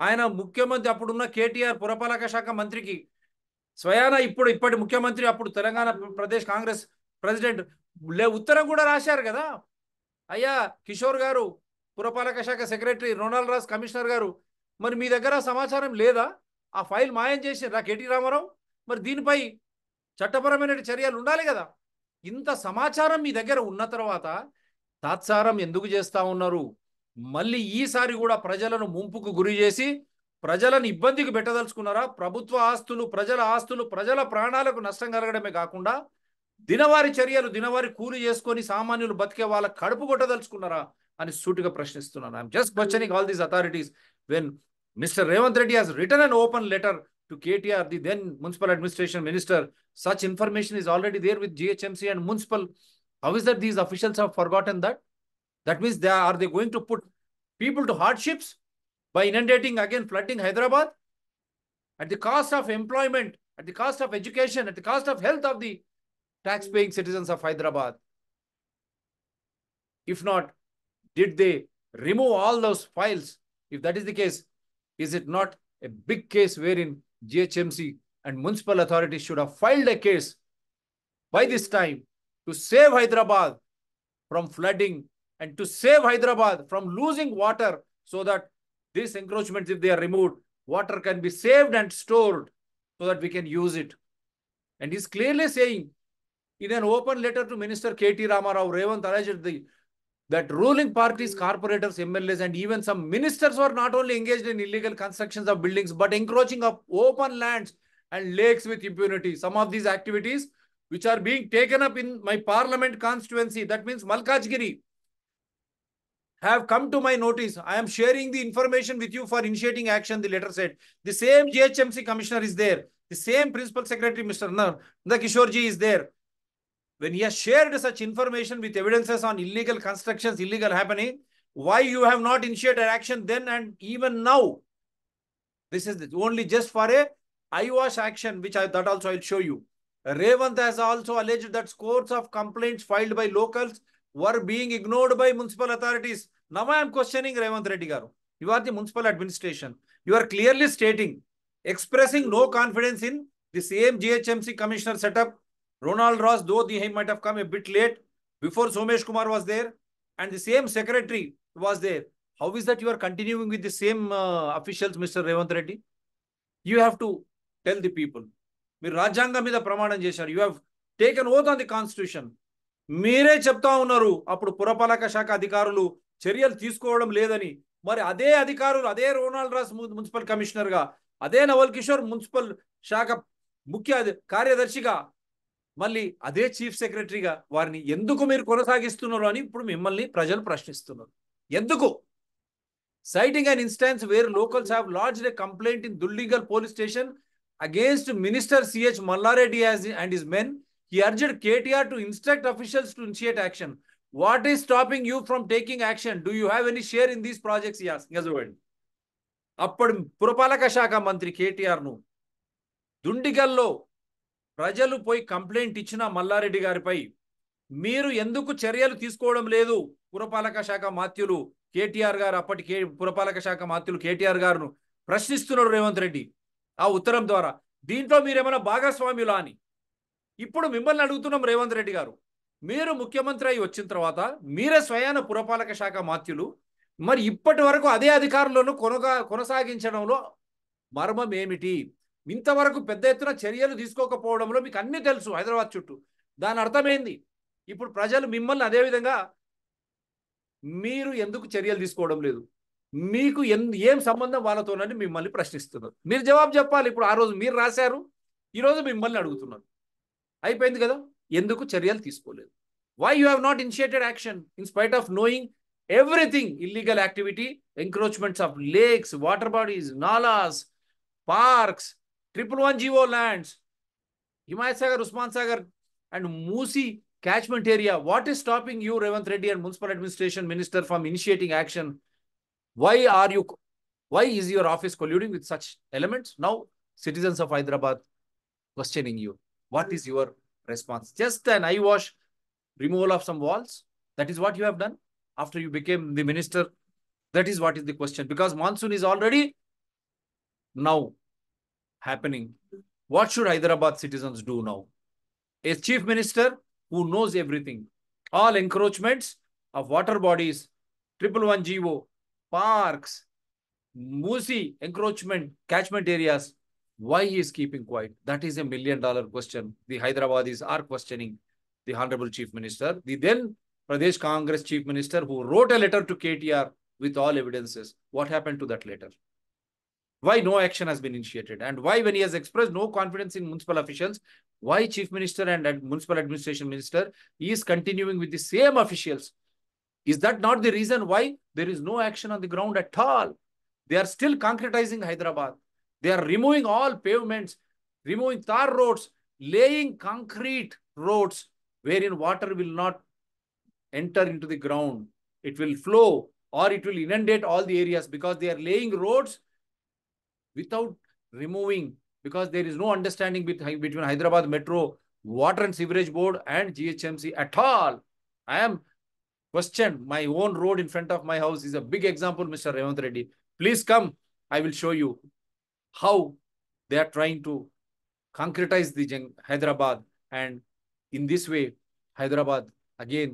ఆయన ముఖ్యమంత్రి అప్పుడున్న కేటీఆర్ పురపాలక శాఖ మంత్రికి స్వయాన ఇప్పటి ముఖ్యమంత్రి, అప్పుడు తెలంగాణ ప్రదేశ్ కాంగ్రెస్ ప్రెసిడెంట్ ఉత్తరం కూడా రాశారు కదా, అయ్యా కిషోర్ గారు పురపాలక శాఖ సెక్రటరీ, రొనాల్డ్ రాస్ కమిషనర్ గారు, మరి మీ దగ్గర సమాచారం లేదా? ఆ ఫైల్ మాయం చేసిరా కేటీ రామారావు, మరి దీనిపై చట్టపరమైన చర్యలు ఉండాలి కదా. ఇంత సమాచారం మీ దగ్గర ఉన్న తర్వాత తాత్సారం ఎందుకు చేస్తా ఉన్నారు? మళ్ళీ ఈసారి కూడా ప్రజలను ముంపుకు గురి చేసి ప్రజలను ఇబ్బందికి పెట్టదలుచుకున్నారా? ప్రభుత్వ ఆస్తులు, ప్రజల ప్రాణాలకు నష్టం కలగడమే కాకుండా దినవారి చర్యలు, దినవారి కూలి చేసుకొని సామాన్యులు బతికే వాళ్ళ కడుపు కొట్టదలుచుకున్నారా అని సూటిగా ప్రశ్నిస్తున్నాను. I'm just questioning all these authorities when Mr. Revanth Reddy has written an open letter to KTR, the then Municipal Administration Minister. Such information is already there with GHMC and Municipal. How is that these officials have forgotten that? That means are they going to put people to hardships by inundating again, flooding Hyderabad at the cost of employment, at the cost of education, at the cost of health of the tax-paying citizens of Hyderabad? If not, did they remove all those files? If that is the case, is it not a big case wherein GHMC and municipal authorities should have filed a case by this time to save Hyderabad from flooding and to save Hyderabad from losing water, so that these encroachments, if they are removed, water can be saved and stored so that we can use it. And he's clearly saying in an open letter to Minister K.T. Ramarao, Revanth alleged that ruling parties, corporators, MLAs and even some ministers were not only engaged in illegal constructions of buildings, but encroaching of open lands and lakes with impunity. Some of these activities which are being taken up in my parliament constituency, that means Malkajgiri, have come to my notice. I am sharing the information with you for initiating action, the letter said. The same GHMC commissioner is there. The same principal secretary, Mr. Nanda Kishorji, is there. When he has shared such information with evidences on illegal constructions, illegal happening, why you have not initiated action then and even now? This is only just for a eyewash action, which that also I'll show you. Revanth has also alleged that scores of complaints filed by locals were being ignored by municipal authorities. Now I am questioning Revanth Reddy garu. You are the municipal administration. You are clearly stating, expressing no confidence in the same GHMC commissioner setup. Ronald Ross, though he might have come a bit late, before Somesh Kumar was there, and the same secretary was there. How is that you are continuing with the same officials, Mr. Revanth Reddy? You have to tell the people. మీరు రాజ్యాంగం మీద ప్రమాణం చేశారు. You have taken oath on the constitution. మీరే చెప్తా ఉన్నారు అప్పుడు పురపాలక శాఖ అధికారులు చర్యలు తీసుకోవడం లేదని. మరి అదే అధికారులు, అదే రొనాల్డ్ రాస్ మున్సిపల్ కమిషనర్ గా, అదే నవల్ కిషోర్ మున్సిపల్ శాఖ ముఖ్య కార్యదర్శిగా, మళ్ళీ అదే చీఫ్ సెక్రటరీగా వారిని ఎందుకు మీరు కొనసాగిస్తున్నారు అని ఇప్పుడు మిమ్మల్ని ప్రజలు ప్రశ్నిస్తున్నారు. ఎందుకు? Citing an instance where locals have lodged a complaint in Dullingal police station against Minister C.H. Mallareddy and his men, he urged KTR to instruct officials to initiate action. What is stopping you from taking action? Do you have any share in these projects? He asked. అప్పుడు పురపాలక శాఖ మంత్రి కేటీఆర్ ను దుండిగల్లో ప్రజలు పోయి complaint ఇచ్చిన మల్లారెడ్డి గారిపై మీరు ఎందుకు చర్యలు తీసుకోవడం లేదు? పురపాలక శాఖ మాత్యులు కేటీఆర్ గారు, అప్పటి పురపాలక శాఖ మాత్యులు కేటీఆర్ గారును ప్రశ్నిస్తున్నారు రేవంత్ రెడ్డి ఆ ఉత్తరం ద్వారా. దీంట్లో మీరేమైనా భాగస్వామ్యులా అని ఇప్పుడు మిమ్మల్ని అడుగుతున్నాం రేవంత్ రెడ్డి గారు. మీరు ముఖ్యమంత్రి అయి వచ్చిన తర్వాత మీరే స్వయాన పురపాలక శాఖ మాత్యులు. మరి ఇప్పటి వరకు అదే అధికారంలోనూ కొనసాగించడంలో మర్మం ఏమిటి? ఇంతవరకు పెద్ద ఎత్తున చర్యలు తీసుకోకపోవడంలో మీకు అన్ని తెలుసు హైదరాబాద్ చుట్టూ. దాని అర్థమైంది. ఇప్పుడు ప్రజలు మిమ్మల్ని అదేవిధంగా మీరు ఎందుకు చర్యలు తీసుకోవడం లేదు, మీకు ఏం సంబంధం వాళ్ళతోనని మిమ్మల్ని ప్రశ్నిస్తున్నారు. మీరు జవాబు చెప్పాలి. ఇప్పుడు ఆ రోజు మీరు రాశారు, ఈరోజు మిమ్మల్ని అడుగుతున్నారు. అయిపోయింది కదా. ఎందుకు చర్యలు తీసుకోలేదు? Why you have not initiated action in spite of knowing everything illegal activity, encroachments of lakes, water bodies, nalas, parks, 111 GO lands, Himayat Sagar, Usman Sagar and Musi catchment area. What is stopping you, Revanth Reddy and Municipal Administration Minister, from initiating action? Why is your office colluding with such elements? Now citizens of Hyderabad questioning you. What is your response? Just an eyewash removal of some walls? That is what you have done after you became the minister? That is what is the question. Because monsoon is already now happening. What should Hyderabad citizens do now? A chief minister who knows everything, all encroachments of water bodies, 111 GO, parks, Musi encroachment, catchment areas, why he is keeping quiet? That is $1 million question. The Hyderabadis are questioning the Honorable Chief Minister. The then Pradesh Congress Chief Minister, who wrote a letter to KTR with all evidences. What happened to that letter? Why no action has been initiated? And why, when he has expressed no confidence in municipal officials, why Chief Minister and Municipal Administration Minister is continuing with the same officials? Is that not the reason why there is no action on the ground at all? They are still concretizing Hyderabad. They are removing all pavements, removing tar roads, laying concrete roads wherein water will not enter into the ground. It will flow or it will inundate all the areas, because they are laying roads without removing, because there is no understanding between Hyderabad Metro, Water and Sewerage Board and GHMC at all. I am questioned. My own road in front of my house is a big example, Mr. Revanth Reddy. Please come. I will show you how they are trying to concretize the Hyderabad, and in this way Hyderabad again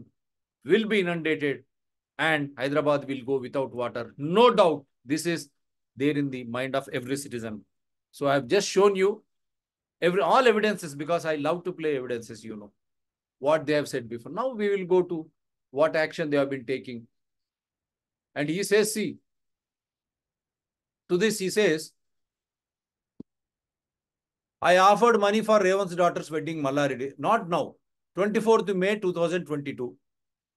will be inundated and Hyderabad will go without water. No doubt this is there in the mind of every citizen. So I have just shown you all evidences, because I love to play evidences, you know, what they have said before. Now we will go to what action they have been taking. And he says, see, to this he says, I offered money for Revanth's daughter's wedding, Mallareddy. Not now. 24th May 2022.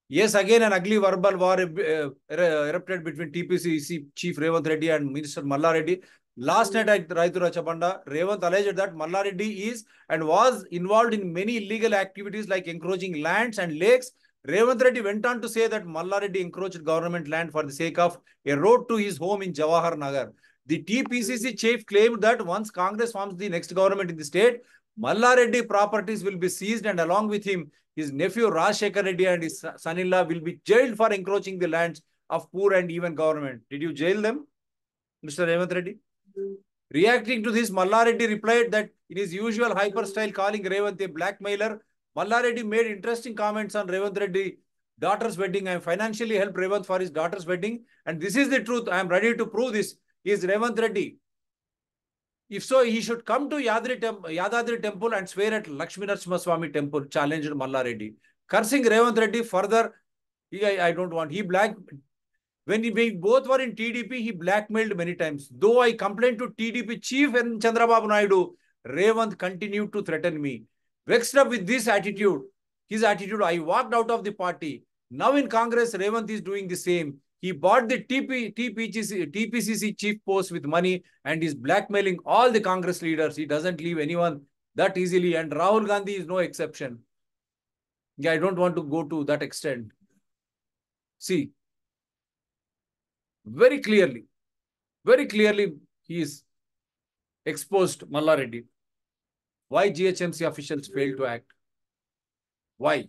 Yes, again an ugly verbal war erupted between TPCC Chief Revanth Reddy and Minister Mallareddy. Last night at Raitu Rachapanda, Revanth alleged that Mallareddy is and was involved in many illegal activities like encroaching lands and lakes. Revanth Reddy went on to say that Mallareddy encroached government land for the sake of a road to his home in Jawahar Nagar. The TPCC chief claimed that once Congress forms the next government in the state, Mallareddy properties will be seized, and along with him, his nephew Rajshekhar Reddy and his son-in-law will be jailed for encroaching the lands of poor and even government. Did you jail them, Mr. Revanth Reddy? Reacting to this, Mallareddy replied that in his usual hyper style, calling Revanth a blackmailer, Mallareddy made interesting comments on Revanth Reddy's daughter's wedding. I financially helped Revanth for his daughter's wedding, and this is the truth. I am ready to prove this. Is Revanth Reddy? If so, he should come to Yadadri temple and swear at Lakshmi Narasimha Swami temple, challenged Mallareddy. Cursing Revanth Reddy further, I don't want. When we both were in TDP, he blackmailed many times. Though I complained to TDP chief and Chandrababu Naidu, Revanth continued to threaten me. Vexed up with his attitude, I walked out of the party. Now in Congress, Revanth is doing the same. He bought the TPCC chief post with money and is blackmailing all the Congress leaders. He doesn't leave anyone that easily, and Rahul Gandhi is no exception. Yeah, I don't want to go to that extent. See, very clearly, he is exposed Mallareddy. Why GHMC officials failed to act? Why?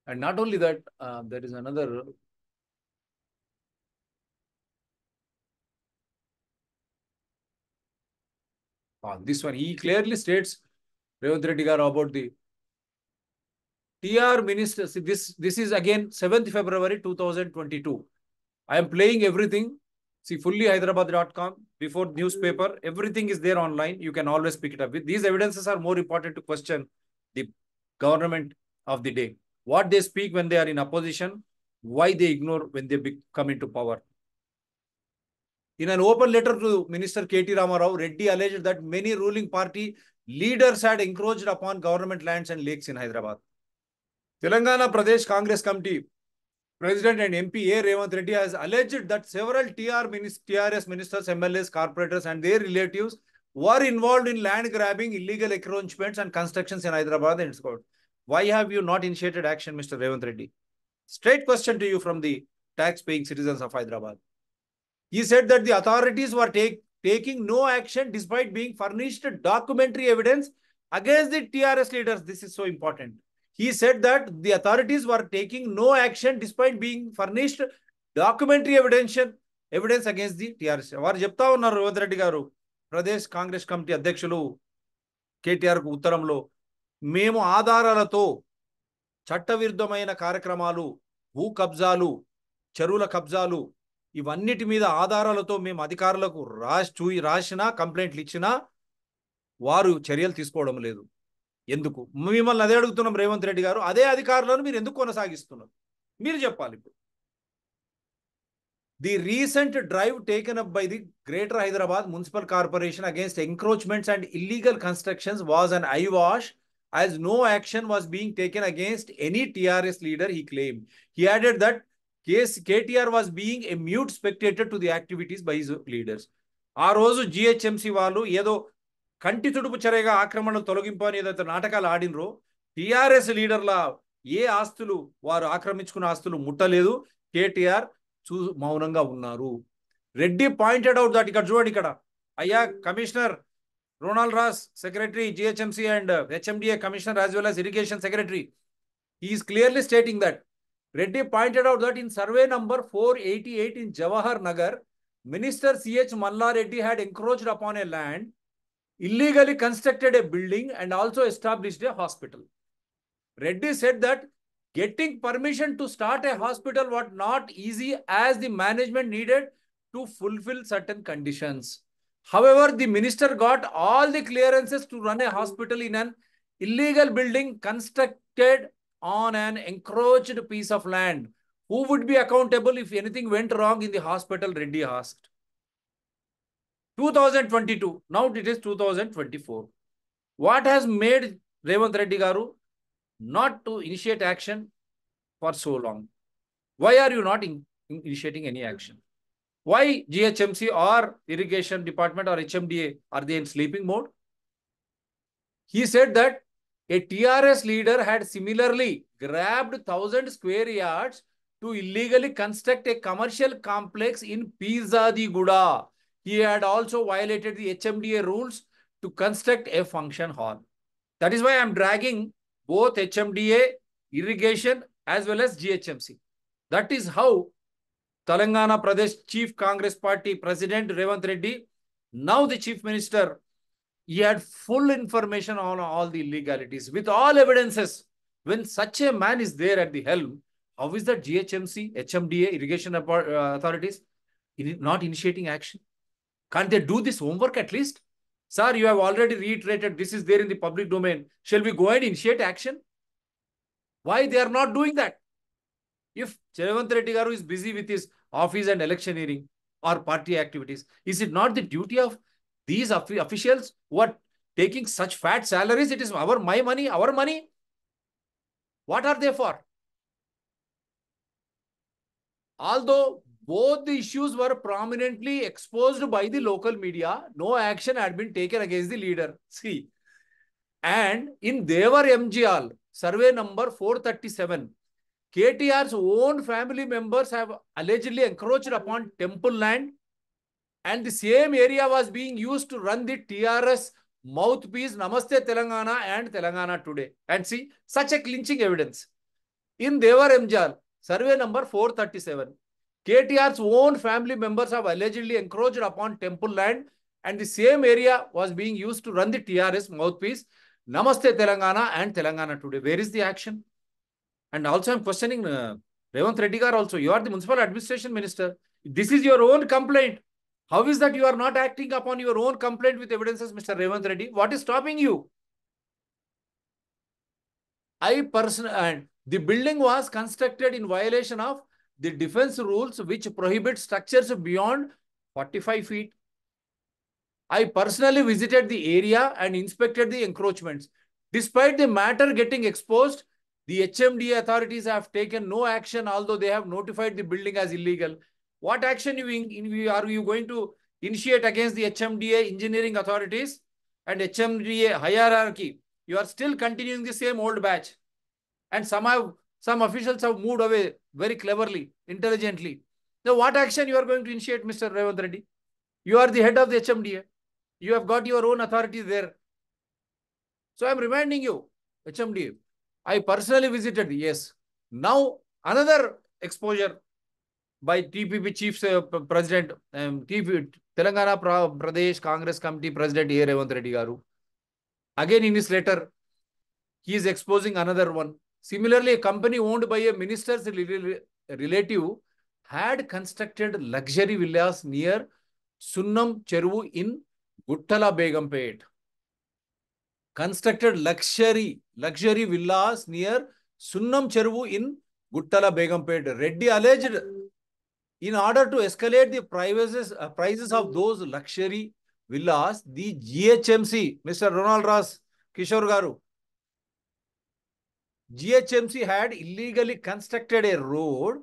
And not only that, there is another. This one, he clearly states, Revanth Reddy garu, about the TR minister, see, this is again 7th February 2022. I am playing everything. See, fullyhyderabad.com, before newspaper, everything is there online. You can always pick it up. These evidences are more important to question the government of the day. What they speak when they are in opposition, why they ignore when they come into power. In an open letter to Minister K.T. Ramarao, Reddy alleged that many ruling party leaders had encroached upon government lands and lakes in Hyderabad. Telangana Pradesh Congress Committee President and MP A. Revanth Reddy has alleged that several TRS ministers, MLAs, corporators and their relatives were involved in land grabbing, illegal encroachments and constructions in Hyderabad and Scott. Why have you not initiated action, Mr. Revanth Reddy? Straight question to you from the tax-paying citizens of Hyderabad. He said that the authorities were taking no action despite being furnished documentary evidence against the TRS leaders. This is so important. He said that the authorities were taking no action despite being furnished documentary evidence against the TRS. వారు చెప్తా ఉన్నారు రేవంత్ రెడ్డి గారు Pradesh Congress committee అధ్యక్షులు కేటీఆర్ కు ఉత్తరంలో మేము ఆధారాలతో చట్టవిరుద్ధమైన కార్యక్రమాలు, భూ కబ్జాలు, చెరువుల కబ్జాలు ఇవన్నిటి మీద ఆధారాలతో మేము అధికారులకు రాసినా కంప్లైంట్లు ఇచ్చినా వారు చర్యలు తీసుకోవడం లేదు. ఎందుకు? మిమ్మల్ని అదే అడుగుతున్నాం రేవంత్ రెడ్డి గారు. అదే అధికారులను మీరు ఎందుకు కొనసాగిస్తున్నారు? మీరు చెప్పాలి. ఇప్పుడు the recent drive taken up by the greater Hyderabad municipal corporation against encroachments and illegal constructions was an eyewash as no action was being taken against any TRS leader, he claimed. He added that KTR was being a mute spectator to the activities by his leaders. ఆ రోజు GHMC వాళ్ళు ఏదో కంటి తుడుపు చర్యగా ఆక్రమణలు తొలగింపు అని ఏదైతే నాటకాలు ఆడినరో, టీఆర్ఎస్ లీడర్ల ఏ ఆస్తులు వారు ఆక్రమించుకున్న ఆస్తులు ముట్టలేదు. కేటీఆర్ మౌనంగా ఉన్నారు. రెడ్డి పాయింటెడ్ అవుట్ దట్, ఇక్కడ చూడండి, ఇక్కడ అయ్యా commissioner Ronald Ross, Secretary, GHMC and HMDA Commissioner as well as Irrigation Secretary. He is clearly stating that Reddy pointed out that in survey number 488 in Jawahar Nagar, Minister C.H. Malla Reddy had encroached upon a land, illegally constructed a building and also established a hospital. Reddy said that getting permission to start a hospital was not easy as the management needed to fulfill certain conditions. However, the minister got all the clearances to run a hospital in an illegal building constructed on an encroached piece of land. Who would be accountable if anything went wrong in the hospital? Reddy asked. 2022. Now it is 2024. What has made Revanth Reddy garu not to initiate action for so long? Why are you not initiating any action? Why GHMC or Irrigation Department or HMDA, are they in sleeping mode? He said that a TRS leader had similarly grabbed 1,000 square yards to illegally construct a commercial complex in Pirzadiguda. He had also violated the HMDA rules to construct a function hall. That is why I am dragging both HMDA, Irrigation as well as GHMC. That is how Telangana Pradesh Chief Congress Party President Revanth Reddy, now the Chief Minister, he had full information on all the illegalities with all evidences. When such a man is there at the helm, how is that GHMC, HMDA, Irrigation authorities not initiating action? Can't they do this homework at least? Sir, you have already reiterated this is there in the public domain. Shall we go and initiate action? Why they are not doing that? If Revanth Reddy garu is busy with his office and electioneering or party activities, is it not the duty of these officials who are taking such fat salaries? It is my money, our money. What are they for? Although both the issues were prominently exposed by the local media, no action had been taken against the leader. See, and in Devar MGL, survey number 437, KTR's own family members have allegedly encroached upon temple land, and the same area was being used to run the TRS mouthpiece Namaste Telangana and Telangana Today. And see, such a clinching evidence. In Devar MJal, survey number 437, KTR's own family members have allegedly encroached upon temple land, and the same area was being used to run the TRS mouthpiece Namaste Telangana and Telangana Today. Where is the action? And also I'm questioning Revanth Reddy Garu also. You are the municipal administration minister. This is your own complaint. How is that you are not acting upon your own complaint with evidences, Mr. Revanth Reddy? What is stopping you? And the building was constructed in violation of the defense rules which prohibit structures beyond 45 feet. I personally visited the area and inspected the encroachments. Despite the matter getting exposed, the HMDA authorities have taken no action, although they have notified the building as illegal. What action are you going to initiate against the HMDA engineering authorities and HMDA hierarchy? You are still continuing the same old batch. And some officials have moved away very cleverly, intelligently. Now, what action you are going to initiate, Mr. Revanth Reddy? You are the head of the HMDA. You have got your own authority there. So I'm reminding you, HMDA, I personally visited, yes. Now, another exposure by TPP Chief President, Telangana Pradesh Congress Committee President A. Revanth Reddy Garu. Again, in his letter, he is exposing another one. Similarly, a company owned by a minister's relative had constructed luxury villas near Sunnam Cheruvu in Guttala Begumpet. Constructed luxury villas near Sunnam Cheruvu in Guttala Begumpet. Reddy alleged, in order to escalate the prices of those luxury villas, the GHMC, Mr. Ronald Ross, Kishore Garu, GHMC had illegally constructed a road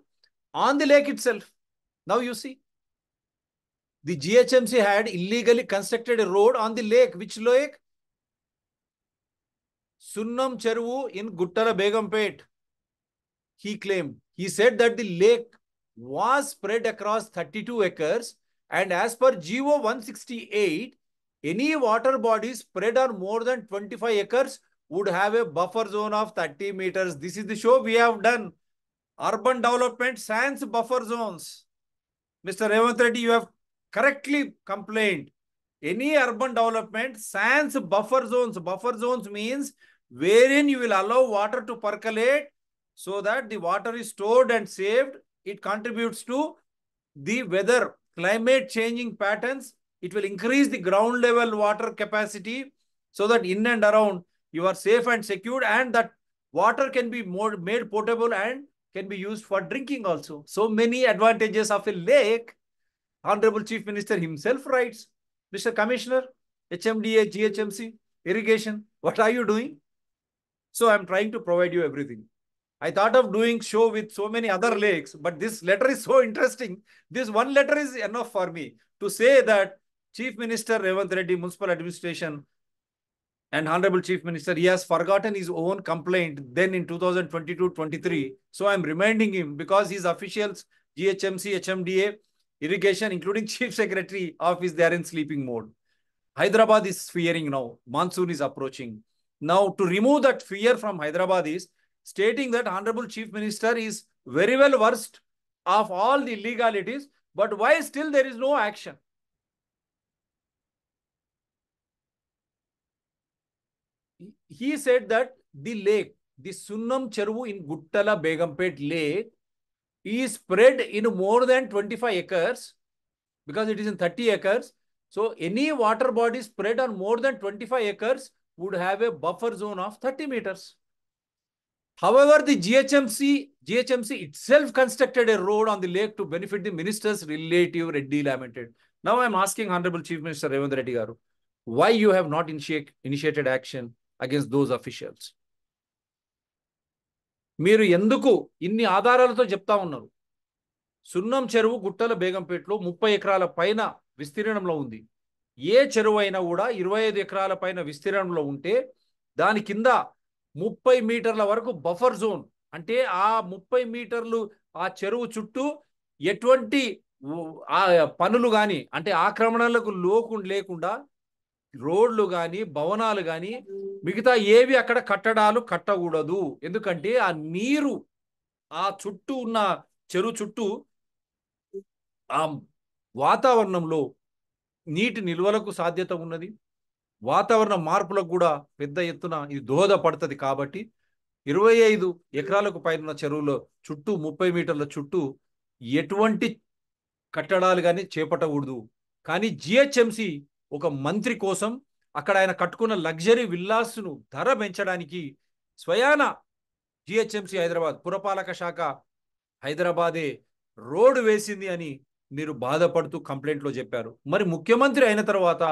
on the lake itself. Now you see, the GHMC had illegally constructed a road on the lake. Which lake? Sunnam Cheruvu in Guttala Begumpet. He claimed. He said that the lake was spread across 32 acres, and as per GO 168, any water body spread on more than 25 acres would have a buffer zone of 30 meters. This is the show we have done. Urban development sans buffer zones. Mr. Revanth Reddy, you have correctly complained. Any urban development sans buffer zones. Buffer zones means wherein you will allow water to percolate so that the water is stored and saved. It contributes to the weather, climate changing patterns. It will increase the ground level water capacity so that in and around you are safe and secured, and that water can be made potable and can be used for drinking also. So many advantages of a lake. Honorable Chief Minister himself writes, Mr. Commissioner, HMDA, GHMC, irrigation, what are you doing? So I'm trying to provide you everything. I thought of doing show with so many other lakes, but this letter is so interesting. This one letter is enough for me to say that Chief Minister Revanth Reddy, Municipal Administration, and Honorable Chief Minister, he has forgotten his own complaint then in 2022-23. So I'm reminding him, because his officials, GHMC, HMDA, irrigation, including Chief Secretary Office, they are in sleeping mode. Hyderabad is fearing now. Monsoon is approaching. Now, to remove that fear from Hyderabad is stating that Honorable Chief Minister is very well versed of all the illegalities, but why still there is no action? He said that the lake, the Sunnam Cheruvu in Guttala Begumpet lake, is spread in more than 25 acres because it is in 30 acres. So any water body spread on more than 25 acres would have a buffer zone of 30 meters. However, the GHMC itself constructed a road on the lake to benefit the minister's relative, Reddy lamented. Now I am asking Honorable Chief Minister Revanth Reddy Garu, why you have not initiated action against those officials? మీరు ఎందుకు ఇన్ని ఆధారాలతో చెప్తా ఉన్నారు? సున్నం చెరువు గుట్టల బేగంపేటలో 30 ఎకరాల పైన విస్తీర్ణంలో ఉంది. ఏ చెరువు అయినా కూడా 25 ఎకరాల పైన విస్తీర్ణంలో ఉంటే దాని కింద 30 మీటర్ల వరకు బఫర్ జోన్, అంటే ఆ 30 మీటర్లు ఆ చెరువు చుట్టూ ఎటువంటి పనులు కానీ, అంటే ఆక్రమణలకు లేకుండా రోడ్లు కానీ భవనాలు కానీ మిగతా ఏవి అక్కడ కట్టడాలు కట్టకూడదు. ఎందుకంటే ఆ నీరు ఆ చుట్టూ ఉన్న చెరువు చుట్టూ ఆ వాతావరణంలో నీటి నిల్వలకు సాధ్యత ఉన్నది. వాతావరణ మార్పులకు కూడా పెద్ద ఎత్తున ఇది దోహదపడుతుంది. కాబట్టి 25 ఎకరాలకు పైన చెరువులో చుట్టూ 30 మీటర్ల చుట్టూ ఎటువంటి కట్టడాలు కానీ చేపట్టకూడదు. కానీ జిహెచ్ఎంసి ఒక మంత్రి కోసం అక్కడ ఆయన కట్టుకున్న లగ్జరీ విల్లాస్ను ధర పెంచడానికి స్వయాన జిహెచ్ఎంసి హైదరాబాద్ పురపాలక శాఖ హైదరాబాదే రోడ్డు వేసింది అని మీరు బాధపడుతూ కంప్లైంట్లో చెప్పారు. మరి ముఖ్యమంత్రి అయిన తర్వాత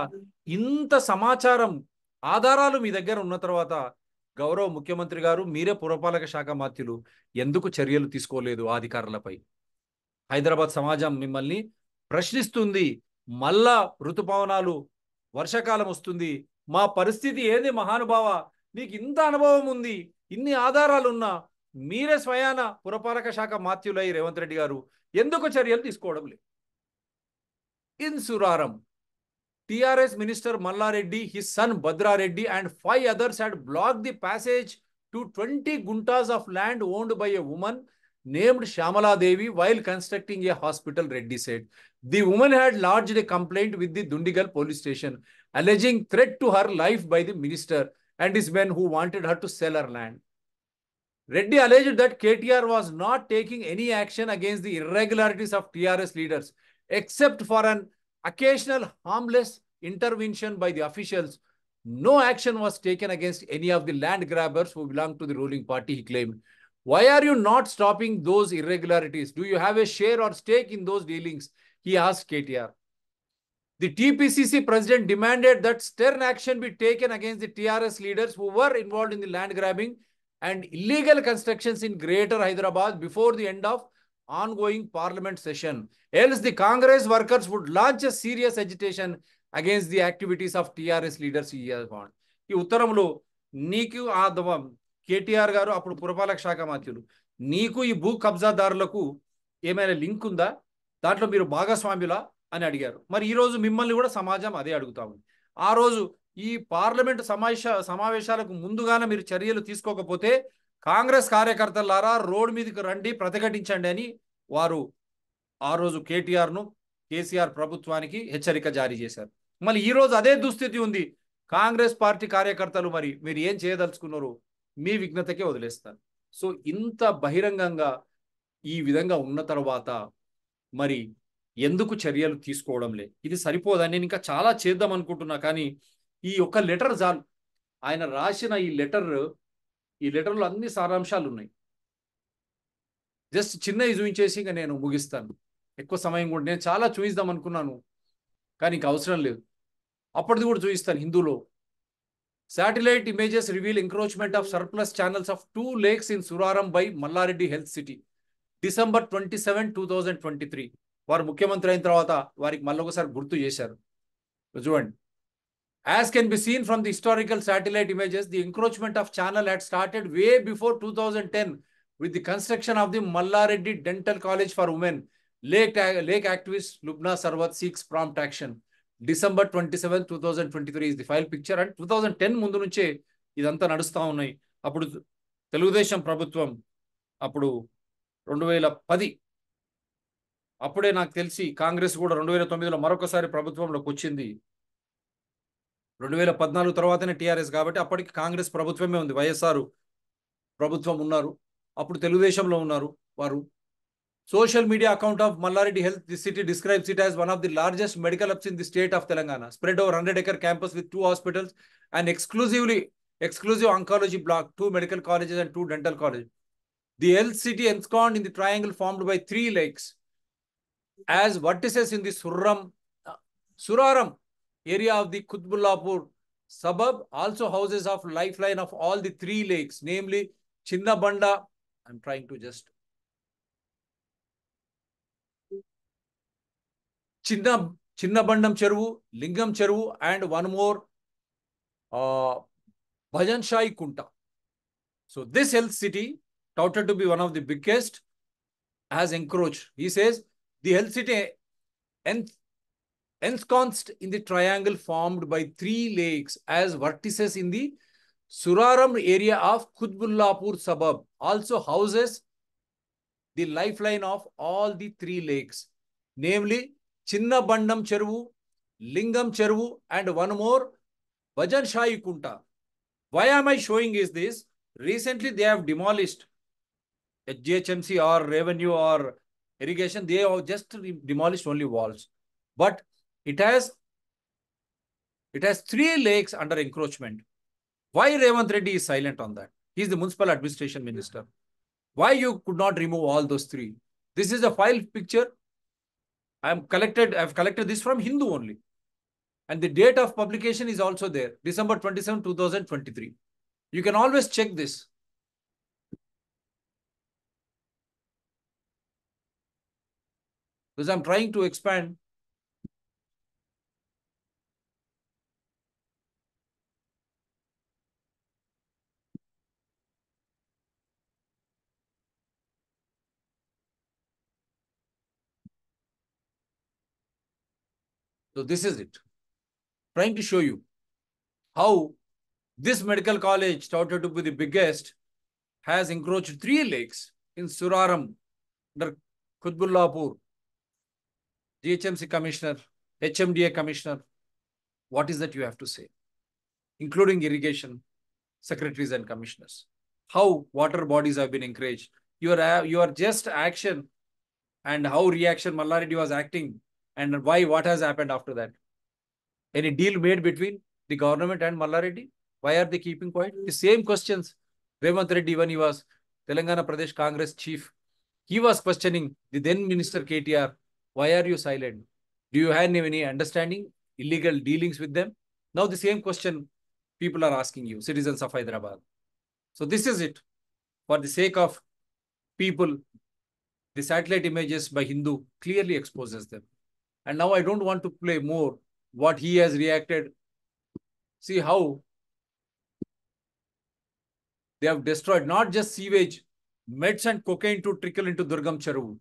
ఇంత సమాచారం ఆధారాలు మీ దగ్గర ఉన్న తర్వాత గౌరవ ముఖ్యమంత్రి గారు, మీరే పురపాలక శాఖ మంత్రులు, ఎందుకు చర్యలు తీసుకోలేదు ఆ అధికారులపై? హైదరాబాద్ సమాజం మిమ్మల్ని ప్రశ్నిస్తుంది. మళ్ళా ఋతుపవనాలు, వర్షాకాలం వస్తుంది, మా పరిస్థితి ఏంది మహానుభావ? మీకు ఇంత అనుభవం ఉంది, ఇన్ని ఆధారాలున్నా మీరే స్వయాన పురపాలక శాఖ మాత్యులై రేవంత్ రెడ్డి గారు ఎందుకు చర్యలు తీసుకోవడం లేదు? In Suraram, TRS Minister Mallareddy, his son Badra Reddy and 5 others had blocked the passage to 20 guntas of land owned by a woman named Shamala Devi while constructing a hospital, Reddy said. The woman had lodged a complaint with the Dundigal police station, alleging threat to her life by the minister and his men who wanted her to sell her land. Reddy alleged that KTR was not taking any action against the irregularities of TRS leaders, except for an occasional harmless intervention by the officials. No action was taken against any of the land grabbers who belong to the ruling party, he claimed. Why are you not stopping those irregularities? Do you have a share or stake in those dealings? He asked KTR. The TPCC president demanded that stern action be taken against the TRS leaders who were involved in the land grabbing and illegal constructions in Greater Hyderabad before the end of ongoing parliament session. Else the Congress workers would launch a serious agitation against the activities of TRS leaders, he has warned. ఈ ఉత్తరంలో నీకు ఆ కేటీఆర్ గారు అప్పుడు పురపాలక శాఖ మంత్రులు, నీకు ఈ భూ కబ్జాదారులకు ఏమైనా లింక్ ఉందా? దాంట్లో మీరు భాగస్వామ్యులా అని అడిగారు. మరి ఈరోజు మిమ్మల్ని కూడా సమాజం అదే అడుగుతాము. ఆ రోజు ఈ పార్లమెంటు సమావేశాలకు ముందుగానే మీరు చర్యలు తీసుకోకపోతే కాంగ్రెస్ కార్యకర్తలారా రోడ్డు మీదకి రండి, ప్రతిఘటించండి అని వారు ఆ రోజు కేటీఆర్ను, కేసీఆర్ ప్రభుత్వానికి హెచ్చరిక జారీ చేశారు. మళ్ళీ ఈరోజు అదే దుస్థితి ఉంది. కాంగ్రెస్ పార్టీ కార్యకర్తలు మరి మీరు ఏం చేయదలుచుకున్నారు? మీ విఘ్నతకే వదిలేస్తారు. సో ఇంత బహిరంగంగా ఈ విధంగా ఉన్న తర్వాత మరి ఎందుకు చర్యలు తీసుకోవడం లేదు? ఇది సరిపోదని నేను ఇంకా చాలా చేద్దాం అనుకుంటున్నా, కానీ ఈ ఒక్క లెటర్ చాలు. ఆయన రాసిన ఈ లెటర్లో అన్ని సారాంశాలు ఉన్నాయి. జస్ట్ చిన్నవి చూపించేసి ఇంకా నేను ముగిస్తాను. ఎక్కువ సమయం కూడా నేను చాలా చూపిద్దాం అనుకున్నాను, కానీ ఇంక అవసరం లేదు. అప్పటిది కూడా చూపిస్తాను హిందూలో. Satellite images reveal encroachment of surplus channels of 2 lakes in Suraram by Mallareddy Health City. December 27, 2023. వారు ముఖ్యమంత్రి అయిన తర్వాత వారికి మళ్ళొకసారి గుర్తు చేశారు. చూడండి. As can be seen from the historical satellite images, the encroachment of channel had started way before 2010 with the construction of the Mallareddy Dental College for Women. Lake activist Lubna Sarwat seeks prompt action. December 27, 2023 is the file picture. And 2010 ముందు నుంచే ఇదంతా నడుస్తూ ఉన్నాయి. అప్పుడు తెలుగుదేశం ప్రభుత్వం, అప్పుడు 2010, అప్పుడే నాకు తెలిసి కాంగ్రెస్ కూడా 2009లో మరొకసారి ప్రభుత్వంలోకి వచ్చింది. 2014 తర్వాతనే టీఆర్ఎస్, కాబట్టి అప్పటికి కాంగ్రెస్ ప్రభుత్వమే ఉంది. వైఎస్ఆర్ ప్రభుత్వం ఉన్నారు, అప్పుడు తెలుగుదేశంలో ఉన్నారు వారు. Social media account of Mallareddy Health City describes it as one of the largest medical hubs in the state of Telangana, spread over 100-acre campus with 2 hospitals, an exclusive oncology block, 2 medical colleges and 2 dental colleges. The health city ensconced in the triangle formed by 3 lakes as vertices in the Suraram area of the Kutbullapur suburb, also houses of lifeline of all the 3 lakes, namely Chinnabanda. I'm trying to just Chinnabandam Cheruvu, Lingam Cheruvu, and one more Bhajanshai Kunta. So this health city, touted to be one of the biggest, has encroached. He says the health city ensconced in the triangle formed by 3 lakes as vertices in the Suraram area of Kutbullapur suburb, also houses the lifeline of all the 3 lakes, namely Chinnabandam Cheruvu, Lingam Cheruvu, and one more Bhajanshai Kunta. Why am I showing is this? Recently, they have demolished at GHMC or revenue or irrigation. They have just demolished only walls. But it has 3 lakes under encroachment. Why Revant Reddy is silent on that? He is the municipal administration minister. Why you could not remove all those 3? This is a file picture. I've collected this from Hindu only. And the date of publication is also there, December 27, 2023. You can always check this. Because I'm trying to expand. So this is it. Trying to show you how this medical college, touted to be the biggest, has encroached 3 lakes in Suraram, under Kutbullapur, GHMC commissioner, HMDA commissioner. What is that you have to say? Including irrigation secretaries and commissioners. How water bodies have been encouraged. Your just action and how reaction Mallareddy was acting and what has happened after that. Any deal made between the government and Mallareddy? Why are they keeping quiet? The same questions Revant Reddy, when he was Telangana Pradesh Congress chief, he was questioning the then minister KTR. Why are you silent? Do you have any understanding, illegal dealings with them? Now the same question people are asking you, citizens of Hyderabad. So this is it. For the sake of people, the satellite images by Hindu clearly exposes them. And now I don't want to play more what he has reacted. See how they have destroyed not just sewage, meds and cocaine to trickle into Durgam Cheruvu.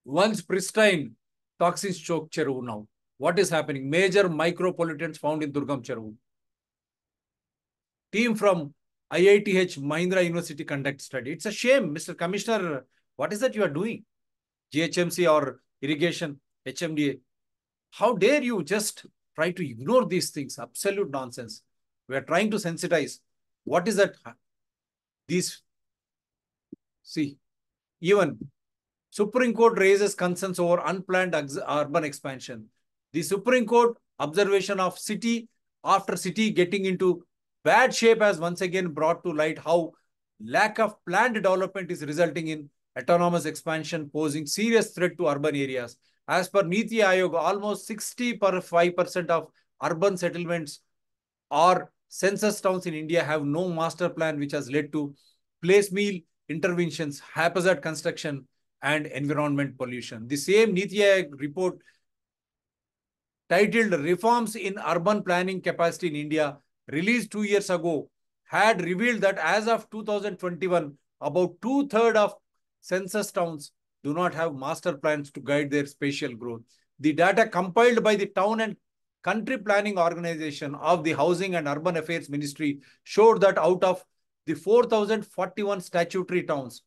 Once pristine, toxins choke Cheruvu now. What is happening? Major micropollutants found in Durgam Cheruvu. Team from IITH Mahindra University conduct study. It's a shame, Mr. Commissioner. What is that you are doing? GHMC or irrigation, HMDA. How dare you just try to ignore these things? Absolute nonsense. We are trying to sensitize. What is that? These, see, even Supreme Court raises concerns over unplanned urban expansion. The Supreme Court observation of city after city getting into bad shape has once again brought to light how lack of planned development is resulting in autonomous expansion, posing serious threat to urban areas. As per Niti Aayog, almost 65% of urban settlements or census towns in India have no master plan, which has led to place-meal interventions, haphazard construction, and environment pollution. The same Niti Aayog report titled Reforms in Urban Planning Capacity in India, released 2 years ago, had revealed that as of 2021, about 2/3 of census towns do not have master plans to guide their spatial growth. The data compiled by the Town and Country Planning Organization of the Housing and Urban Affairs Ministry showed that out of the 4,041 statutory towns,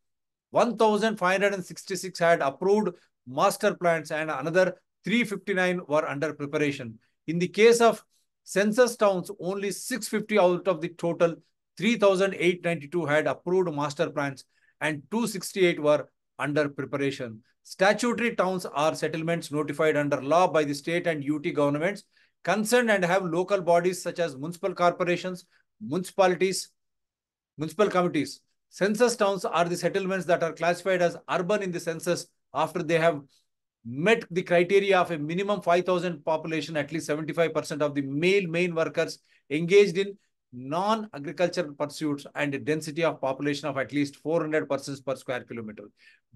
1,566 had approved master plans and another 359 were under preparation. In the case of census towns, only 650 out of the total 3,892 had approved master plans and 268 were under preparation. Statutory towns are settlements notified under law by the state and UT governments concerned and have local bodies such as municipal corporations, municipalities, municipal committees. Census towns are the settlements that are classified as urban in the census after they have met the criteria of a minimum 5,000 population, at least 75% of the male main workers engaged in non-agricultural pursuits and a density of population of at least 400 persons per square kilometer.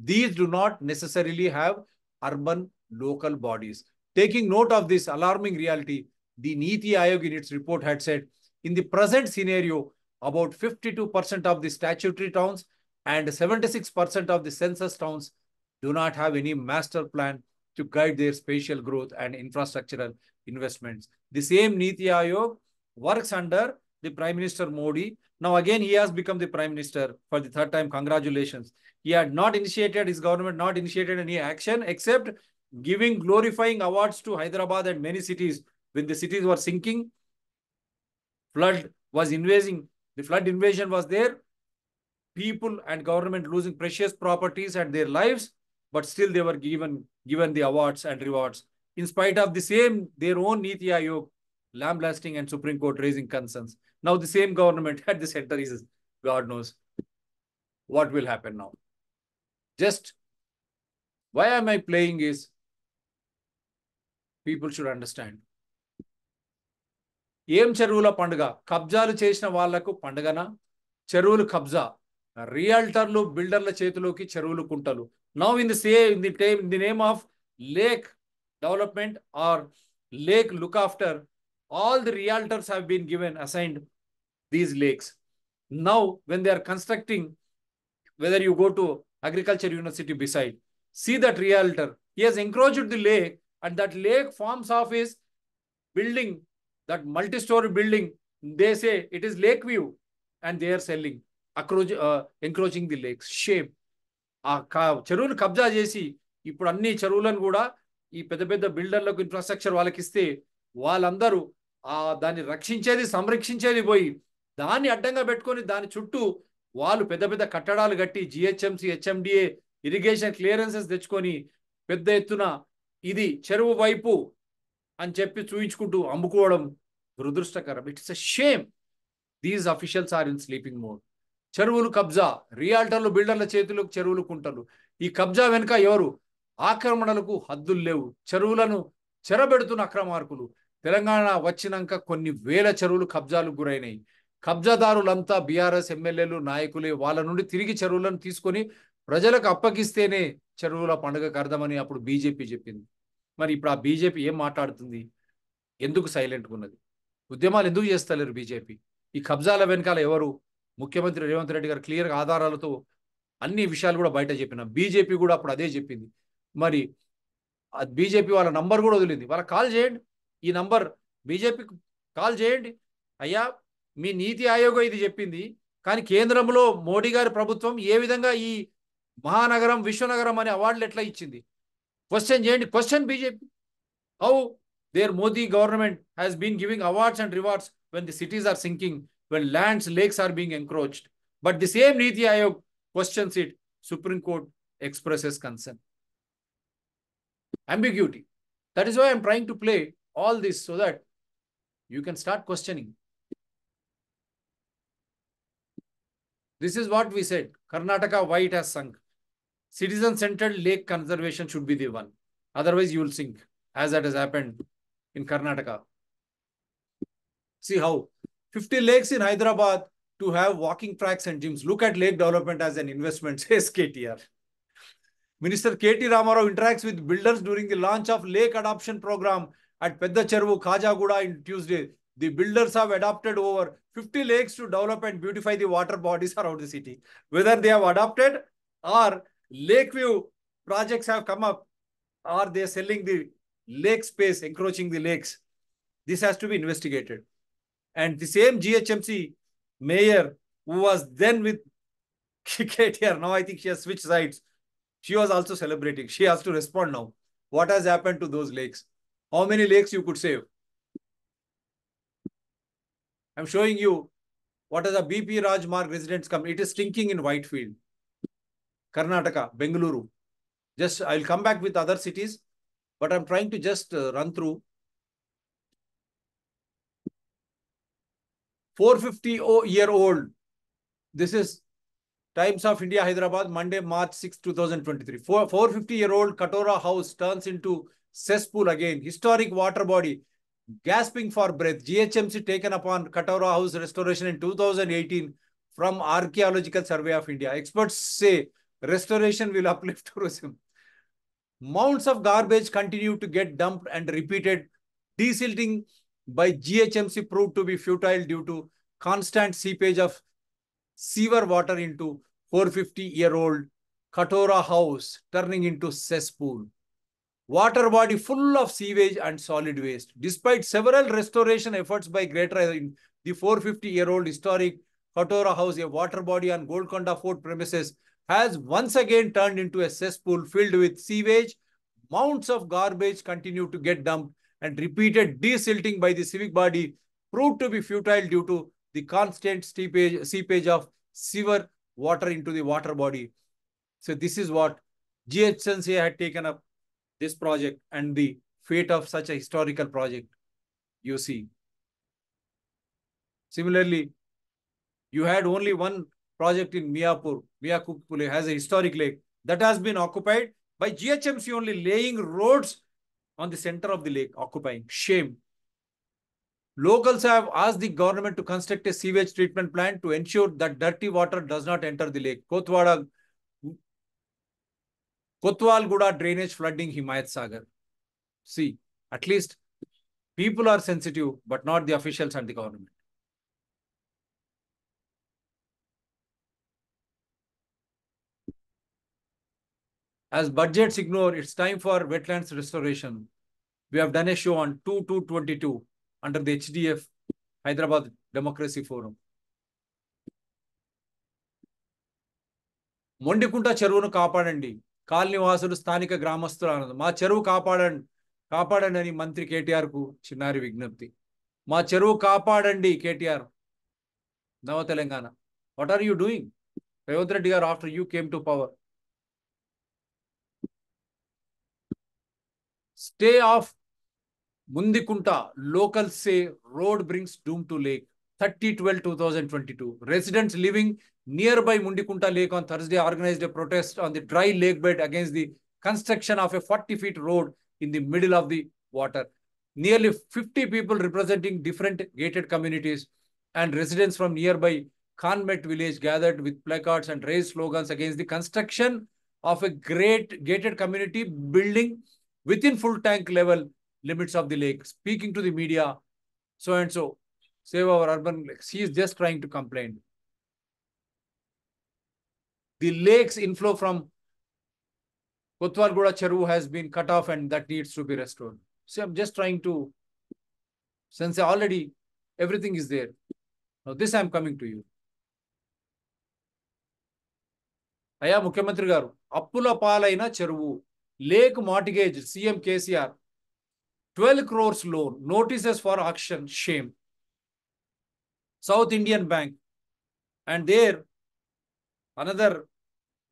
These do not necessarily have urban local bodies. Taking note of this alarming reality, the Niti Aayog in its report had said, in the present scenario, about 52% of the statutory towns and 76% of the census towns do not have any master plan to guide their spatial growth and infrastructural investments. The same Niti Aayog works under the Prime Minister Modi. Now again, he has become the Prime Minister for the 3rd time. Congratulations. He had not initiated, his government not initiated any action except giving glorifying awards to Hyderabad and many cities when the cities were sinking. Flood was invading. The flood invasion was there. people and government losing precious properties and their lives, but still they were given the awards and rewards. In spite of the same, their own Niti Aayog, lambasting and Supreme Court raising concerns. Now the same government at the center is, God knows what will happen now. Just why am I playing is, people should understand. ఏం చెరువుల పండుగ? కబ్జాలు చేసిన వాళ్లకు పండుగనా? చెరువులు కబ్జా, రియల్టర్లు బిల్డర్ల చేతిలోకి చెరువులు కుంటలు. Now in the name of lake development or lake look after, all the realtors have been assigned these lakes. Now when they are constructing, whether you go to agriculture university beside, see that realtor, he has encroached the lake, and that lake forms of his building, that multi-story building. They say it is lake view, and they are selling, encroaching the lakes. Shame. ఆ చెరువులు కబ్జా చేసి ఇప్పుడు అన్ని చెరువులను కూడా ఈ పెద్ద పెద్ద బిల్డర్లకు, ఇన్ఫ్రాస్ట్రక్చర్ వాళ్ళకి ఇస్తే, వాళ్ళందరూ దాన్ని రక్షించేది, సంరక్షించేది పోయి దాన్ని అడ్డంగా పెట్టుకొని దాని చుట్టూ వాళ్ళు పెద్ద పెద్ద కట్టడాలు కట్టి జిహెచ్ఎంసి, హెచ్ఎండిఏ ఇరిగేషన్ క్లియరెన్సెస్ తెచ్చుకొని పెద్ద ఎత్తున ఇది చెరువు వైపు అని చెప్పి చూయించుకుంటూ అమ్ముకోవడం దురదృష్టకరం. It's a shame. These officials are in sleeping mode. చెరువులు కబ్జా, రియాల్టర్లు బిల్డర్ల చేతులకు చెరువులు కుంటలు. ఈ కబ్జా వెనుక ఎవరు? ఆక్రమణలకు హద్దులు లేవు. చెరువులను చెరబెడుతున్న అక్రమార్కులు. తెలంగాణ వచ్చినాక కొన్ని వేల చెరువులు కబ్జాలకు గురైనాయి. కబ్జాదారులంతా బీఆర్ఎస్ ఎమ్మెల్యేలు, నాయకులే. వాళ్ళ నుండి తిరిగి చెరువులను తీసుకొని ప్రజలకు అప్పగిస్తేనే చెరువుల పండుగకు అర్థమని అప్పుడు బీజేపీ చెప్పింది. మరి ఇప్పుడు ఆ బీజేపీ ఏం మాట్లాడుతుంది? ఎందుకు సైలెంట్గా ఉన్నది? ఉద్యమాలు ఎందుకు చేస్తలేరు బీజేపీ? ఈ కబ్జాల వెనకాల ఎవరు? ముఖ్యమంత్రి రేవంత్ రెడ్డి గారు క్లియర్గా ఆధారాలతో అన్ని విషయాలు కూడా బయట చెప్పిన. బీజేపీ కూడా అప్పుడు అదే చెప్పింది. మరి బీజేపీ వాళ్ళ నంబర్ కూడా వదిలింది. వాళ్ళకి కాల్ చేయండి, ఈ నంబర్ బీజేపీకి కాల్ చేయండి. అయ్యా, మీ నీతి ఆయోగ ఇది చెప్పింది, కానీ కేంద్రంలో మోడీ గారి ప్రభుత్వం ఏ విధంగా ఈ మహానగరం, విశ్వనగరం అనే అవార్డులు ఎట్లా ఇచ్చింది? క్వశ్చన్ చేయండి. Question BJP, how dare Modi government has been giving awards and rewards when the cities are sinking, when lands, lakes are being encroached. But the same Niti Aayog questions it. Supreme Court expresses concern. Ambiguity. That is why I'm trying to play all this so that you can start questioning. This is what we said. Karnataka, why it has sunk. Citizen-centered lake conservation should be the one. Otherwise, you will sink, as that has happened in Karnataka. See how 50 lakes in Hyderabad to have walking tracks and gyms. Look at lake development as an investment, says KTR. Minister KT Ramarao interacts with builders during the launch of lake adoption program at Pedda Cheruvu, Khajaguda in Tuesday. The builders have adopted over 50 lakes to develop and beautify the water bodies around the city. Whether they have adopted or Lakeview projects have come up, or they are selling the lake space, encroaching the lakes. This has to be investigated. And the same GHMC mayor who was then with KTR, now I think she has switched sides. She was also celebrating. She has to respond now. What has happened to those lakes? How many lakes you could save? I'm showing you what is a BP Rajmarg residence come. It is stinking in Whitefield, Karnataka, Bengaluru. Just, I'll come back with other cities, but I'm trying to just run through. 450-year-old. This is Times of India, Hyderabad, Monday, March 6, 2023. 450-year-old Katora house turns into cesspool again. Historic water body, gasping for breath. GHMC taken upon Katora house restoration in 2018 from Archaeological Survey of India. Experts say restoration will uplift tourism. Mounds of garbage continue to get dumped and repeated. Desilting by GHMC proved to be futile due to constant seepage of sewer water into 450-year-old Katora house, turning into cesspool. Water body full of sewage and solid waste. Despite several restoration efforts by Greater, the 450-year-old historic Katora house, a water body on Golconda Fort premises, has once again turned into a cesspool filled with sewage. Mounds of garbage continue to get dumped, and repeated desilting by the civic body proved to be futile due to the constant seepage of sewer water into the water body. So this is what GHMC had taken up this project and the fate of such a historical project, you see. Similarly, you had only one project in Miapur. Miakupule has a historic lake that has been occupied by GHMC only, laying roads on the center of the lake, occupying. Shame. Locals have asked the government to construct a sewage treatment plant to ensure that dirty water does not enter the lake. Kotwalguda drainage flooding Himayat Sagar. See, at least people are sensitive, but not the officials and the government. As budgets ignore, it's time for wetlands restoration. We have done a show on 2/2/22 under the HDF Hyderabad Democracy Forum. Mondikunta చెరువును కాపాడండి. కాలనీవాసులు స్థానిక గ్రామస్తులు అన్నది. మా చెరువు కాపాడండి అని మంత్రి కేటీఆర్ కు చిన్నారి విజ్ఞప్తి. మా చెరువు కాపాడండి కేటీఆర్. నవ Telangana. What are you doing? Revanth Reddy గారు, after you came to power. Stay off Mundikunta. Locals say road brings doom to lake. 30/12/2022. Residents living nearby Mundikunta Lake on Thursday organized a protest on the dry lake bed against the construction of a 40-feet road in the middle of the water. Nearly 50 people representing different gated communities and residents from nearby Khanmet village gathered with placards and raised slogans against the construction of a great gated community building within full tank level limits of the lake. Speaking to the media, so-and-so, save our urban lakes. He is just trying to complain. The lake's inflow from Kotwalguda Cheru has been cut off and that needs to be restored. See, I'm just trying to, since already everything is there. Now this I'm coming to you. Aya Mukhyamantri garu, Appula Palaina Cheruvu, Lake Mortgage, CM KCR, 12 crores loan, notices for auction, shame. South Indian Bank, and there another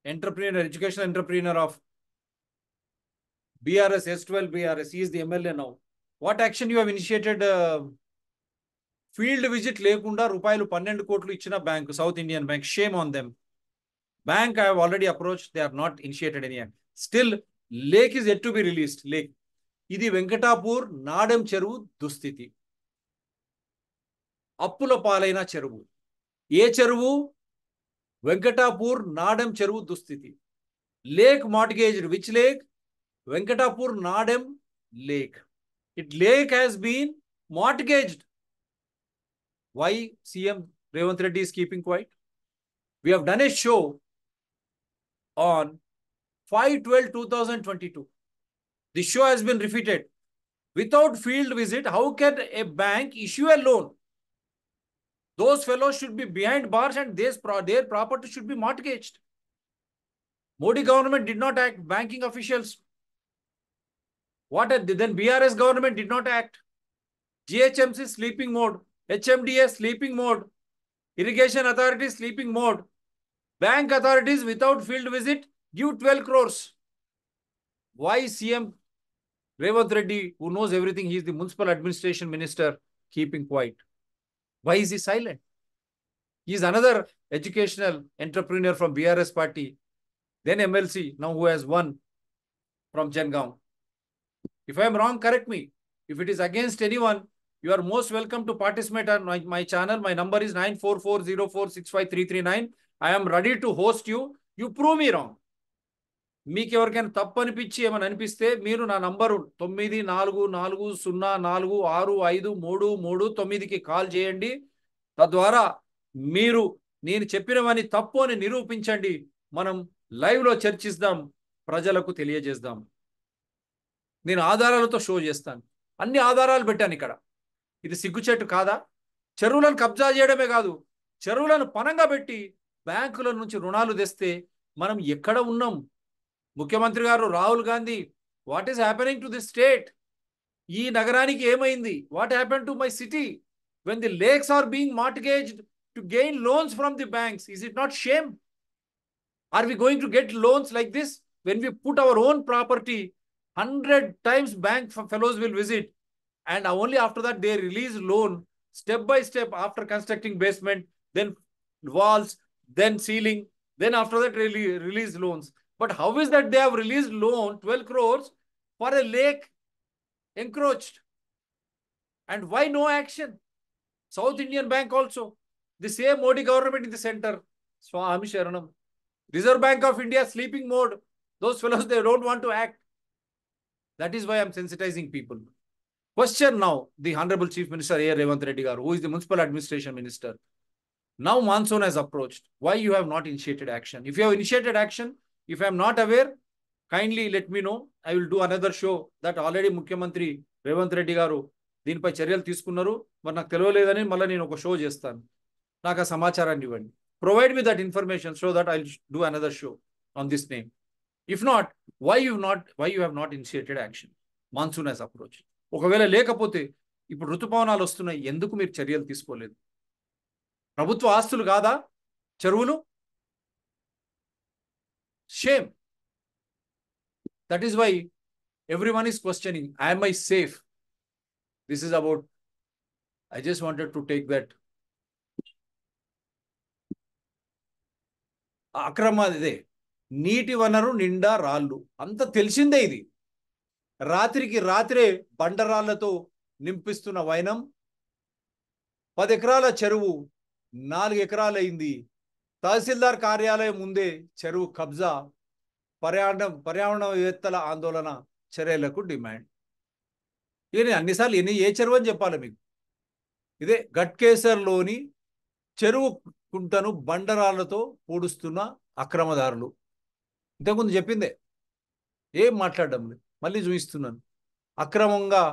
entrepreneur, educational entrepreneur of BRS, S12 BRS, he is the MLA now. What action you have initiated? Field visit lekunda rupayalu 12 kotlu ichina bank, South Indian Bank, shame on them. Bank I have already approached, they have not initiated any act. Still, lake is yet to be released. Lake. Idi Venkatapur Nadem Cheruvu Dusthiti. Appula Palaina Cheruvu. Ye Cheruvu? Venkatapur Nadem Cheruvu Dusthiti. Lake mortgaged. Which lake? Venkatapur Nadem Lake. Lake has been mortgaged. Why CM Revanth Reddy is keeping quiet? We have done a show on 5/12/2022. The show has been repeated. Without field visit, how can a bank issue a loan? Those fellows should be behind bars and their property should be mortgaged. Modi government did not act. Banking officials. Then BRS government did not act. GHMC sleeping mode. HMDS sleeping mode. Irrigation authorities sleeping mode. Bank authorities without field visit give 12 crores. Why CM Revanth Reddy, who knows everything, he is the municipal administration minister, keeping quiet? Why is he silent? He is another educational entrepreneur from BRS party, then MLC, now who has won from Jangaon. If I am wrong, correct me. If it is against anyone, you are most welcome to participate on my channel. My number is 9440465339. I am ready to host you. You prove me wrong. మీకు ఎవరికైనా తప్పు అనిపించి ఏమైనా అనిపిస్తే మీరు నా number 9440465339కి call చేయండి. తద్వారా మీరు నేను చెప్పినవని తప్పు అని నిరూపించండి. మనం లైవ్లో చర్చిద్దాం, ప్రజలకు తెలియజేద్దాం. నేను ఆధారాలతో షో చేస్తాను. అన్ని ఆధారాలు పెట్టాను ఇక్కడ. ఇది సిగ్గుచేటు కాదా? చెరువులను కబ్జా చేయడమే కాదు, చెరువులను పనంగా పెట్టి బ్యాంకుల నుంచి రుణాలు తెస్తే మనం ఎక్కడ ఉన్నాం? ముఖ్యమంత్రి గారు Rahul Gandhi, what is happening to this state? ఈ నగరానికి ఏమైంది? What happen to my city when the lakes are being mortgaged to gain loans from the banks? Is it not shame? Are we going to get loans like this? When we put our own property, 100 times bank fellows will visit, and only after that they release loan step by step after constructing basement, then walls, then ceiling, then after that release loans. But how is that they have released loan 12 crores for a lake encroached? And why no action? South Indian Bank also, the same Modi government in the center. Swami Sharanam. Reserve Bank of India sleeping mode. Those fellows, they don't want to act. That is why I'm sensitizing people. Question now the Honorable Chief Minister A. Revanth Reddy Garu, who is the Municipal Administration Minister. Now monsoon has approached. Why you have not initiated action? If you have initiated action, if I am not aware, kindly let me know. I will do another show that already Mukhyamantri Revanth Reddy Garu దీనిపై చర్యలు తీసుకున్నారు. మరి నాకు తెలియలేదని మళ్ళీ నేను ఒక show చేస్తాను. నాకు ఆ సమాచారాన్ని ఇవ్వండి. Provide me that information so that I'll do another show on this name. If not, why you have not initiated action? Monsoon has approached. ఒకవేళ లేకపోతే ఇప్పుడు ఋతుపవనాలు వస్తున్నాయి, ఎందుకు మీరు చర్యలు తీసుకోలేదు? ప్రభుత్వ ఆస్తులు కాదా చెరువులు? Shame. That is why everyone is questioning, am I safe? This is about, I just wanted to take that అక్రమ ఇదే నీటి వనరు నిండా రాళ్ళు అంత తెలిసిందే. ఇది రాత్రికి రాత్రే బండరాళ్లతో నింపిస్తున్న వైనం. 10 ఎకరాల చెరువు 4 ఎకరాలైంది. తహసీల్దార్ కార్యాలయం ముందే చెరువు కబ్జా. పర్యావరణవేత్తల ఆందోళన, చర్యలకు డిమాండ్. ఇది అన్నిసార్లు ఏ చెరువు అని చెప్పాలి మీకు? ఇదే గట్కేసర్లోని చెరువు కుంటను బండరాళ్లతో పూడుస్తున్న అక్రమదారులు. ఇంతకుముందు చెప్పిందే, ఏం మాట్లాడడం లేదు, మళ్ళీ చూపిస్తున్నాను. అక్రమంగా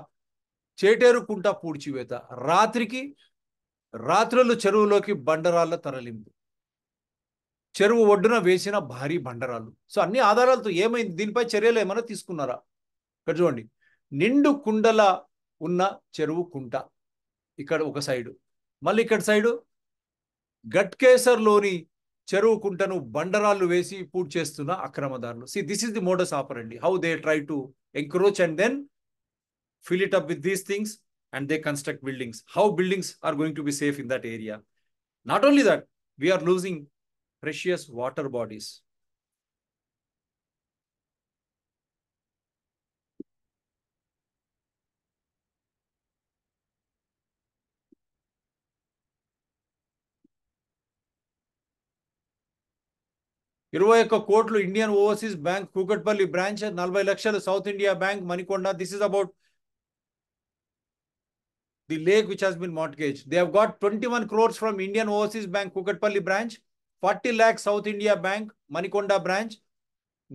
చేటేరు కుంట పూడ్చివేత, రాత్రులు చెరువులోకి బండరాళ్ల తరలింపు, చెరువు ఒడ్డున వేసిన భారీ బండరాళ్ళు. సో అన్ని ఆధారాలతో ఏమైంది? దీనిపై చర్యలు ఏమైనా తీసుకున్నారా? ఇక్కడ చూడండి, నిండు కుండల ఉన్న చెరువు కుంట ఇక్కడ ఒక సైడు, మళ్ళీ ఇక్కడ సైడు గట్కేసర్లోని చెరువు కుంటను బండరాళ్ళు వేసి పూర్తి చేస్తున్న అక్రమదారులు. See, this is the modus operandi, how they try to encroach and then fill it up with these things and they construct buildings. How buildings are going to be safe in that area? Not only that, we are losing precious water bodies. కోట్లు Indian overseas bank Kukatpally branch, 40 లక్షలు south India bank Manikonda. This is about the lake which has been mortgaged. They have got 21 crores from Indian Overseas Bank Kukatpalli branch, 40 lakhs South India Bank Manikonda branch.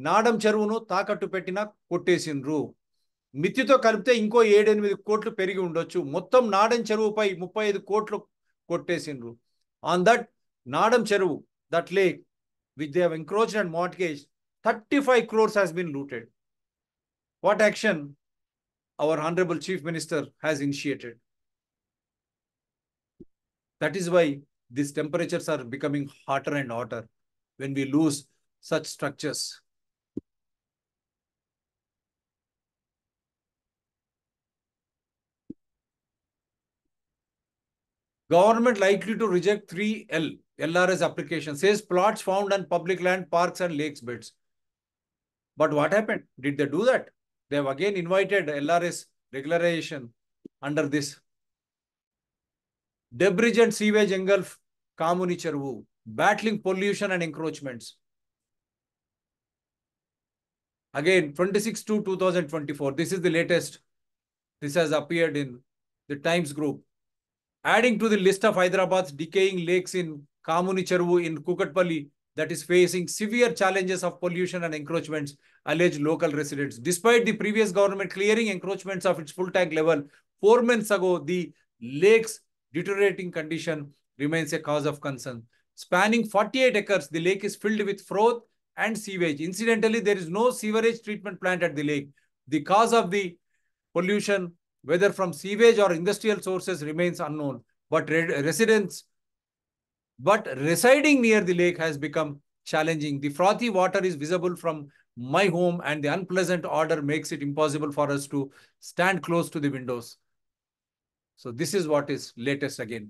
Nadam చెరువును తాకట్టు పెట్టిన కొట్టేసిండ్రు. మితితో కలిపితే ఇంకో 7-8 కోట్లు పెరిగి ఉండొచ్చు. మొత్తం నాడం చెరువుపై 35 కోట్లు కొట్టేసిండ్రు. On that నాడం చెరువు, that lake which they have encroached and mortgaged, 35 crores has been looted. What action our Honorable Chief Minister has initiated? That is why these temperatures are becoming hotter and hotter when we lose such structures. Government likely to reject 3L LRS application, says plots found on public land, parks and lakes beds. But what happened? Did they do that? They have again invited LRS regularization under this. Debris and sewage engulf Kamuni Cheruvu, battling pollution and encroachments. Again, 26/2/2024. This is the latest. This has appeared in the Times Group. Adding to the list of Hyderabad's decaying lakes in Kamuni Cheruvu in Kukatpalli that is facing severe challenges of pollution and encroachments, alleged local residents. Despite the previous government clearing encroachments of its full tank level 4 months ago, the lake's deteriorating condition remains a cause of concern. Spanning 48 acres, the lake is filled with froth and sewage. Incidentally, there is no sewerage treatment plant at the lake. The cause of the pollution, whether from sewage or industrial sources, remains unknown. But residing near the lake has become challenging. The frothy water is visible from my home, and the unpleasant odor makes it impossible for us to stand close to the windows. So this is what is latest again.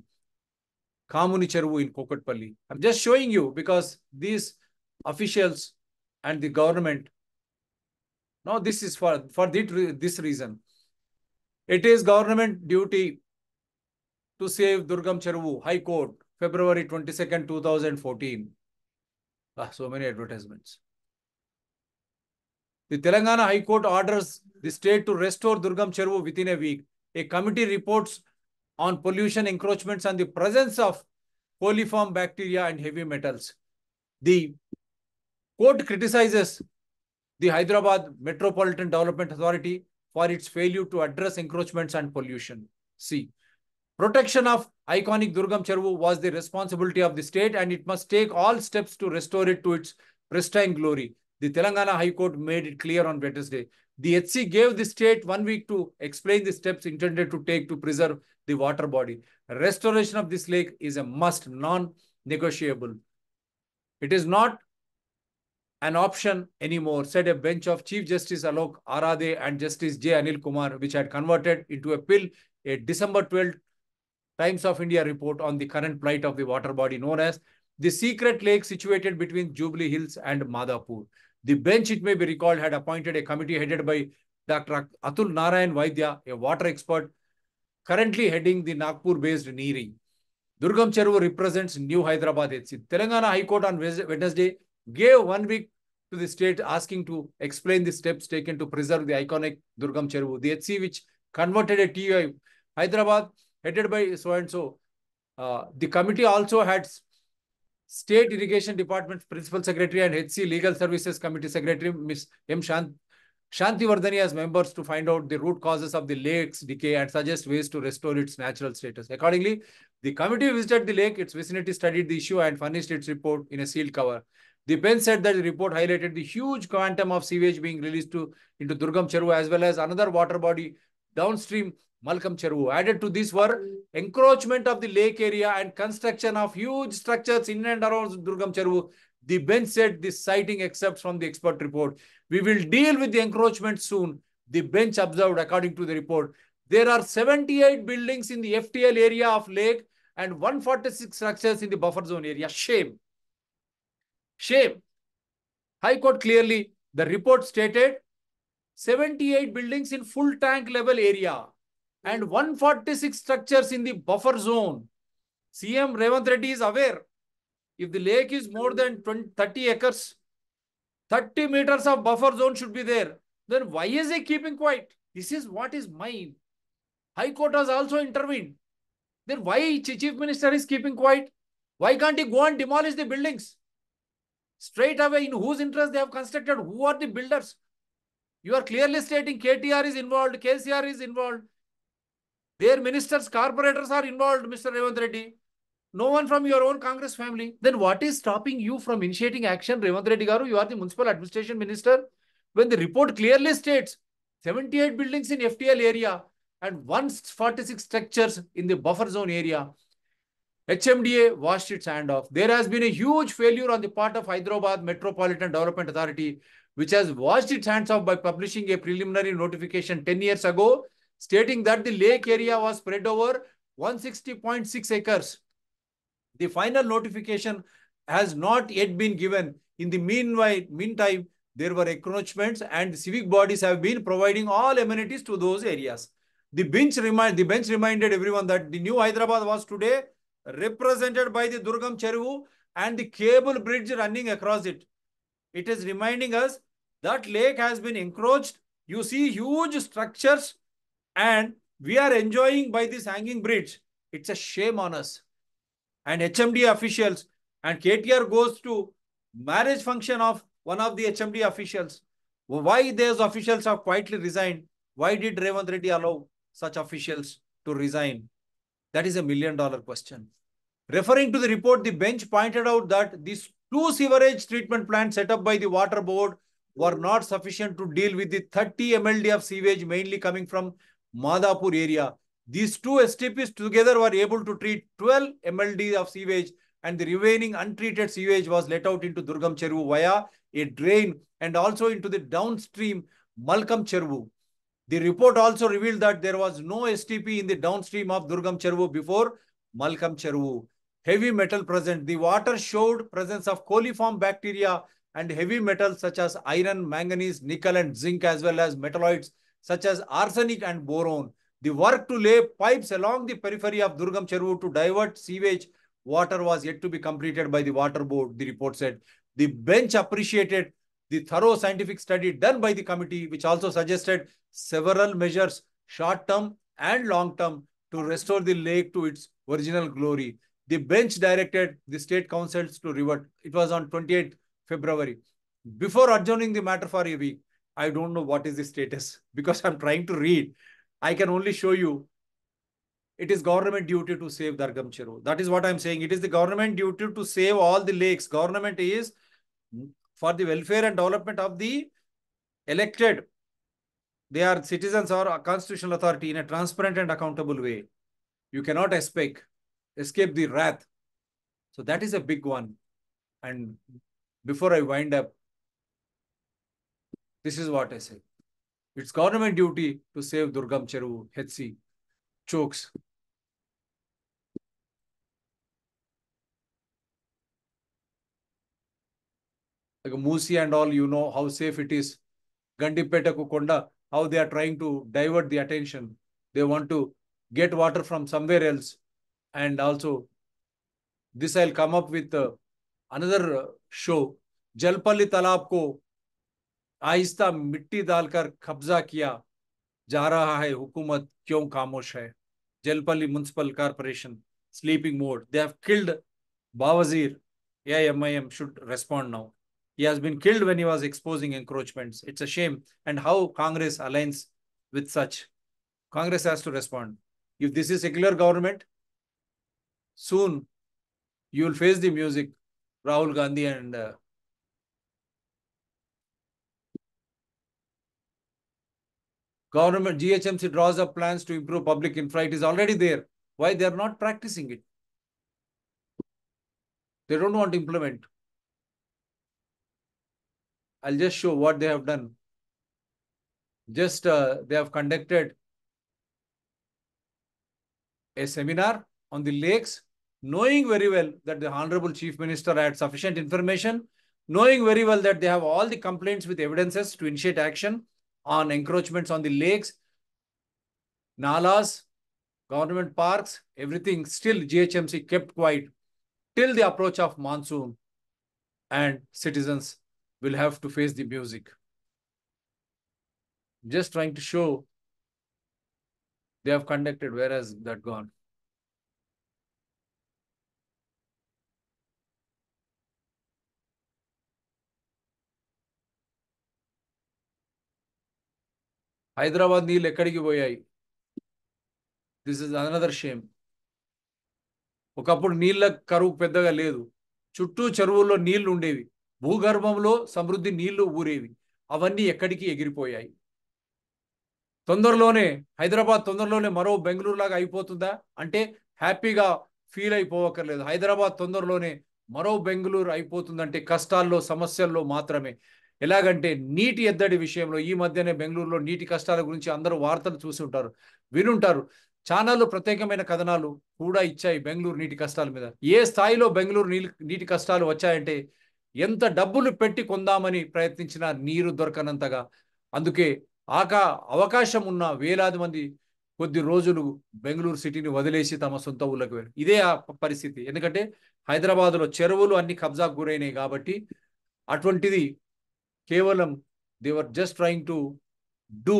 Kamuni Cheruvu in Kokatpalli. I'm just showing you because these officials and the government, now this is for this reason. It is government duty to save Durgam Cheruvu, High Court, February 22nd, 2014. So many advertisements. The Telangana High Court orders the state to restore Durgam Cheruvu within a week. A committee reports on pollution encroachments and the presence of coliform bacteria and heavy metals. The court criticizes the Hyderabad Metropolitan Development Authority for its failure to address encroachments and pollution. See, protection of iconic Durgam Cheruvu was the responsibility of the state, and it must take all steps to restore it to its pristine glory. The Telangana High Court made it clear on Wednesday. The HC gave the state 1 week to explain the steps intended to take to preserve the water body. Restoration of this lake is a must, non-negotiable. It is not an option anymore, said a bench of Chief Justice Alok Arade and Justice J. Anil Kumar, which had converted into a pill a December 12th Times of India report on the current plight of the water body known as the secret lake situated between Jubilee Hills and Madhapur. The bench, it may be recalled, had appointed a committee headed by Dr. Atul Narayan Vaidya, a water expert, currently heading the Nagpur-based NEERI. Durgam Cheruvu represents New Hyderabad HC. Telangana High Court on Wednesday gave 1 week to the state asking to explain the steps taken to preserve the iconic Durgam Cheruvu. The HC, which converted a TI Hyderabad, headed by so-and-so. The committee also had State Irrigation Department Principal Secretary and HC Legal Services Committee Secretary Ms. M. Shantivardhani as members to find out the root causes of the lake's decay and suggest ways to restore its natural status. Accordingly, the committee visited the lake, its vicinity, studied the issue and furnished its report in a sealed cover. The bench said that the report highlighted the huge quantum of sewage being released into Durgam Cheruvu as well as another water body downstream, Malkam Cheruvu. Added to this were encroachment of the lake area and construction of huge structures in and around Durgam Cheruvu. The bench said this citing excerpts from the expert report. We will deal with the encroachment soon. The bench observed, according to the report, there are 78 buildings in the FTL area of lake and 146 structures in the buffer zone area. Shame. Shame. High Court clearly, the report stated 78 buildings in full tank level area and 146 structures in the buffer zone. CM Revanth Reddy is aware, if the lake is more than 30 acres, 30 meters of buffer zone should be there. Then why is he keeping quiet? This is what is mine. High Court has also intervened. Then why Chief Minister is keeping quiet? Why can't he go and demolish the buildings? Straight away, in whose interest they have constructed? Who are the builders? You are clearly stating KTR is involved, KCR is involved. Their ministers, corporators are involved, Mr. Revanth Reddy. No one from your own Congress family. Then what is stopping you from initiating action, Revanth Reddy Garu? You are the Municipal Administration Minister. When the report clearly states 78 buildings in FTL area and 146 structures in the buffer zone area, HMDA washed its hand off. There has been a huge failure on the part of Hyderabad Metropolitan Development Authority, which has washed its hands off by publishing a preliminary notification 10 years ago, stating that the lake area was spread over 160.6 acres. The final notification has not yet been given. In the meantime, there were encroachments and the civic bodies have been providing all amenities to those areas. The bench reminded everyone that the new Hyderabad was today represented by the Durgam Cheruvu and the cable bridge running across it. It is reminding us that lake has been encroached. You see huge structures and we are enjoying by this hanging bridge. It's a shame on us. And HMD officials and KTR goes to marriage function of one of the HMD officials. Why those officials have quietly resigned? Why did Revanth Reddy allow such officials to resign? That is $1 million question. Referring to the report, the bench pointed out that these 2 sewerage treatment plants set up by the water board were not sufficient to deal with the 30 MLD of sewage mainly coming from Madhapur area. These 2 STPs together were able to treat 12 MLD of sewage and the remaining untreated sewage was let out into Durgam Cheruvu via a drain and also into the downstream Malkam Cheruvu. The report also revealed that there was no STP in the downstream of Durgam Cheruvu before Malkam Cheruvu. Heavy metal present. The water showed presence of coliform bacteria and heavy metals such as iron, manganese, nickel and zinc, as well as metalloids such as arsenic and boron. The work to lay pipes along the periphery of Durgam Cheruvu to divert sewage water was yet to be completed by the water board, the report said. The bench appreciated the thorough scientific study done by the committee, which also suggested several measures, short-term and long-term, to restore the lake to its original glory. The bench directed the state councils to revert. It was on 28th February. Before adjourning the matter for a week, I don't know what is the status because I'm trying to read. I can only show you it is government duty to save Durgam Cheruvu. That is what I'm saying. It is the government duty to save all the lakes. Government is for the welfare and development of the elected. They are citizens or a constitutional authority in a transparent and accountable way. You cannot escape the wrath. So that is a big one. And before I wind up, this is what I say. It's government duty to save Durgam Cheruvu, HC, chokes. Like Musi and all, you know how safe it is. Gandipeta Kukonda, how they are trying to divert the attention. They want to get water from somewhere else. And also, this I'll come up with another show. Jalpalli तालाब को आहिस्ता मिट्टी डालकर कब्जा किया जा रहा है, हुकूमत क्यों खामोश है? Jalpalli Municipal Corporation, sleeping mode. They have killed Bawazir. AIMIM should respond now. He has been killed when he was exposing encroachments. It's a shame. And how Congress aligns with such? Congress has to respond. If this is secular government, soon you will face the music, Rahul Gandhi and government. GHMC draws up plans to improve public infra. It is already there. Why they are not practicing it? They don't want to implement. I'll just show what they have done. Just they have conducted a seminar on the lakes, knowing very well that the Honorable Chief Minister had sufficient information, knowing very well that they have all the complaints with evidences to initiate action on encroachments on the lakes, nalas, government parks, everything. Still GHMC kept quiet till the approach of monsoon, and citizens will have to face the music. Just trying to show they have conducted. Where has that gone? Hyderabad నీళ్ళు ఎక్కడికి పోయాయి? This is another shame. ఒకప్పుడు నీళ్ళ కరువు పెద్దగా లేదు. చుట్టూ చెరువుల్లో నీళ్లు ఉండేవి. భూగర్భంలో సమృద్ధి నీళ్లు ఊరేవి. అవన్నీ ఎక్కడికి ఎగిరిపోయాయి. తొందరలోనే హైదరాబాద్ తొందరలోనే మరో బెంగళూరు లాగా అయిపోతుందా అంటే హ్యాపీగా ఫీల్ అయిపోవక్కర్లేదు. హైదరాబాద్ తొందరలోనే మరో బెంగళూరు అయిపోతుందంటే కష్టాల్లో సమస్యల్లో మాత్రమే. ఎలాగంటే నీటి ఎద్దడి విషయంలో ఈ మధ్యనే బెంగళూరులో నీటి కష్టాల గురించి అందరూ వార్తలు చూసి ఉంటారు, వినుంటారు. ఛానళ్ళు ప్రత్యేకమైన కథనాలు కూడా ఇచ్చాయి బెంగళూరు నీటి కష్టాల మీద. ఏ స్థాయిలో బెంగళూరు నీటి కష్టాలు వచ్చాయంటే ఎంత డబ్బులు పెట్టి కొందామని ప్రయత్నించినా నీరు దొరకనంతగా. అందుకే అవకాశం ఉన్న వేలాది మంది కొద్ది రోజులు బెంగళూరు సిటీని వదిలేసి తమ సొంత ఊళ్ళకి వెళ్ళారు. ఇదే ఆ పరిస్థితి. ఎందుకంటే హైదరాబాద్లో చెరువులు అన్ని కబ్జాకు గురైనాయి కాబట్టి అటువంటిది కేవలం they were just trying to do.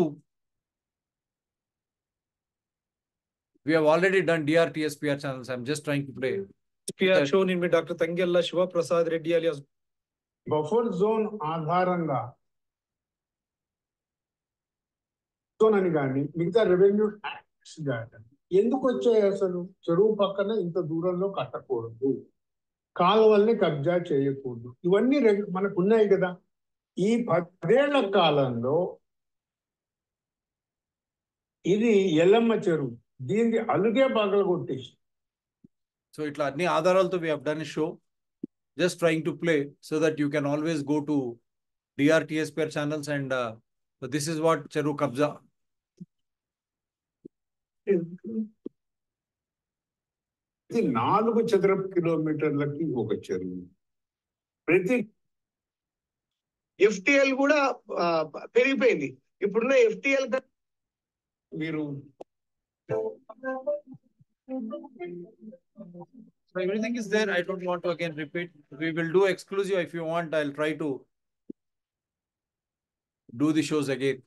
We have already done DRTSPR channels. I'm just trying to play. PR shown in me Dr. Tangella Shiva Prasad Reddy alias buffer zone ఆధారంగా జోన్ అని కానీ మిగతా రెవెన్యూ ట్యాక్స్ కానీ ఎందుకు వచ్చాయి? అసలు చెరువు పక్కన ఇంత దూరంలో కట్టకూడదు, కాలువల్ని కబ్జా చేయకూడదు, ఇవన్నీ మనకు ఉన్నాయి కదా. ఈ 10 ఏళ్ల కాలంలో ఇది ఎల్లమ్మ చెరువు, దీన్ని అలుగే పగలగొట్టేసి So itla anni ఆధారాలతో we have done a show, just trying to play so that you can always go to DRTSPR channels and so this is what Cheru Kabza. ఇది 4 చదరపు కిలోమీటర్లకి ఒక చెరువు. ప్రతి ఎఫ్టిఎల్ కూడా పెరిగిపోయింది. ఇప్పుడున్న ఎఫ్టిఎల్ మీరు So everything is there. I don't want to again repeat. We will do exclusive. If you want, I'll try to do the shows again,